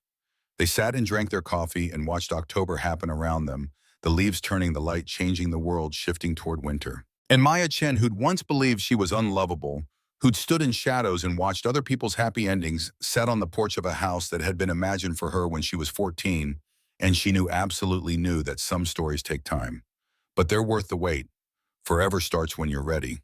A: They sat and drank their coffee and watched October happen around them, the leaves turning, the light changing, the world shifting toward winter. And Maya Chen, who'd once believed she was unlovable, who'd stood in shadows and watched other people's happy endings, sat on the porch of a house that had been imagined for her when she was 14, and she absolutely knew that some stories take time. But they're worth the wait. Forever starts when you're ready.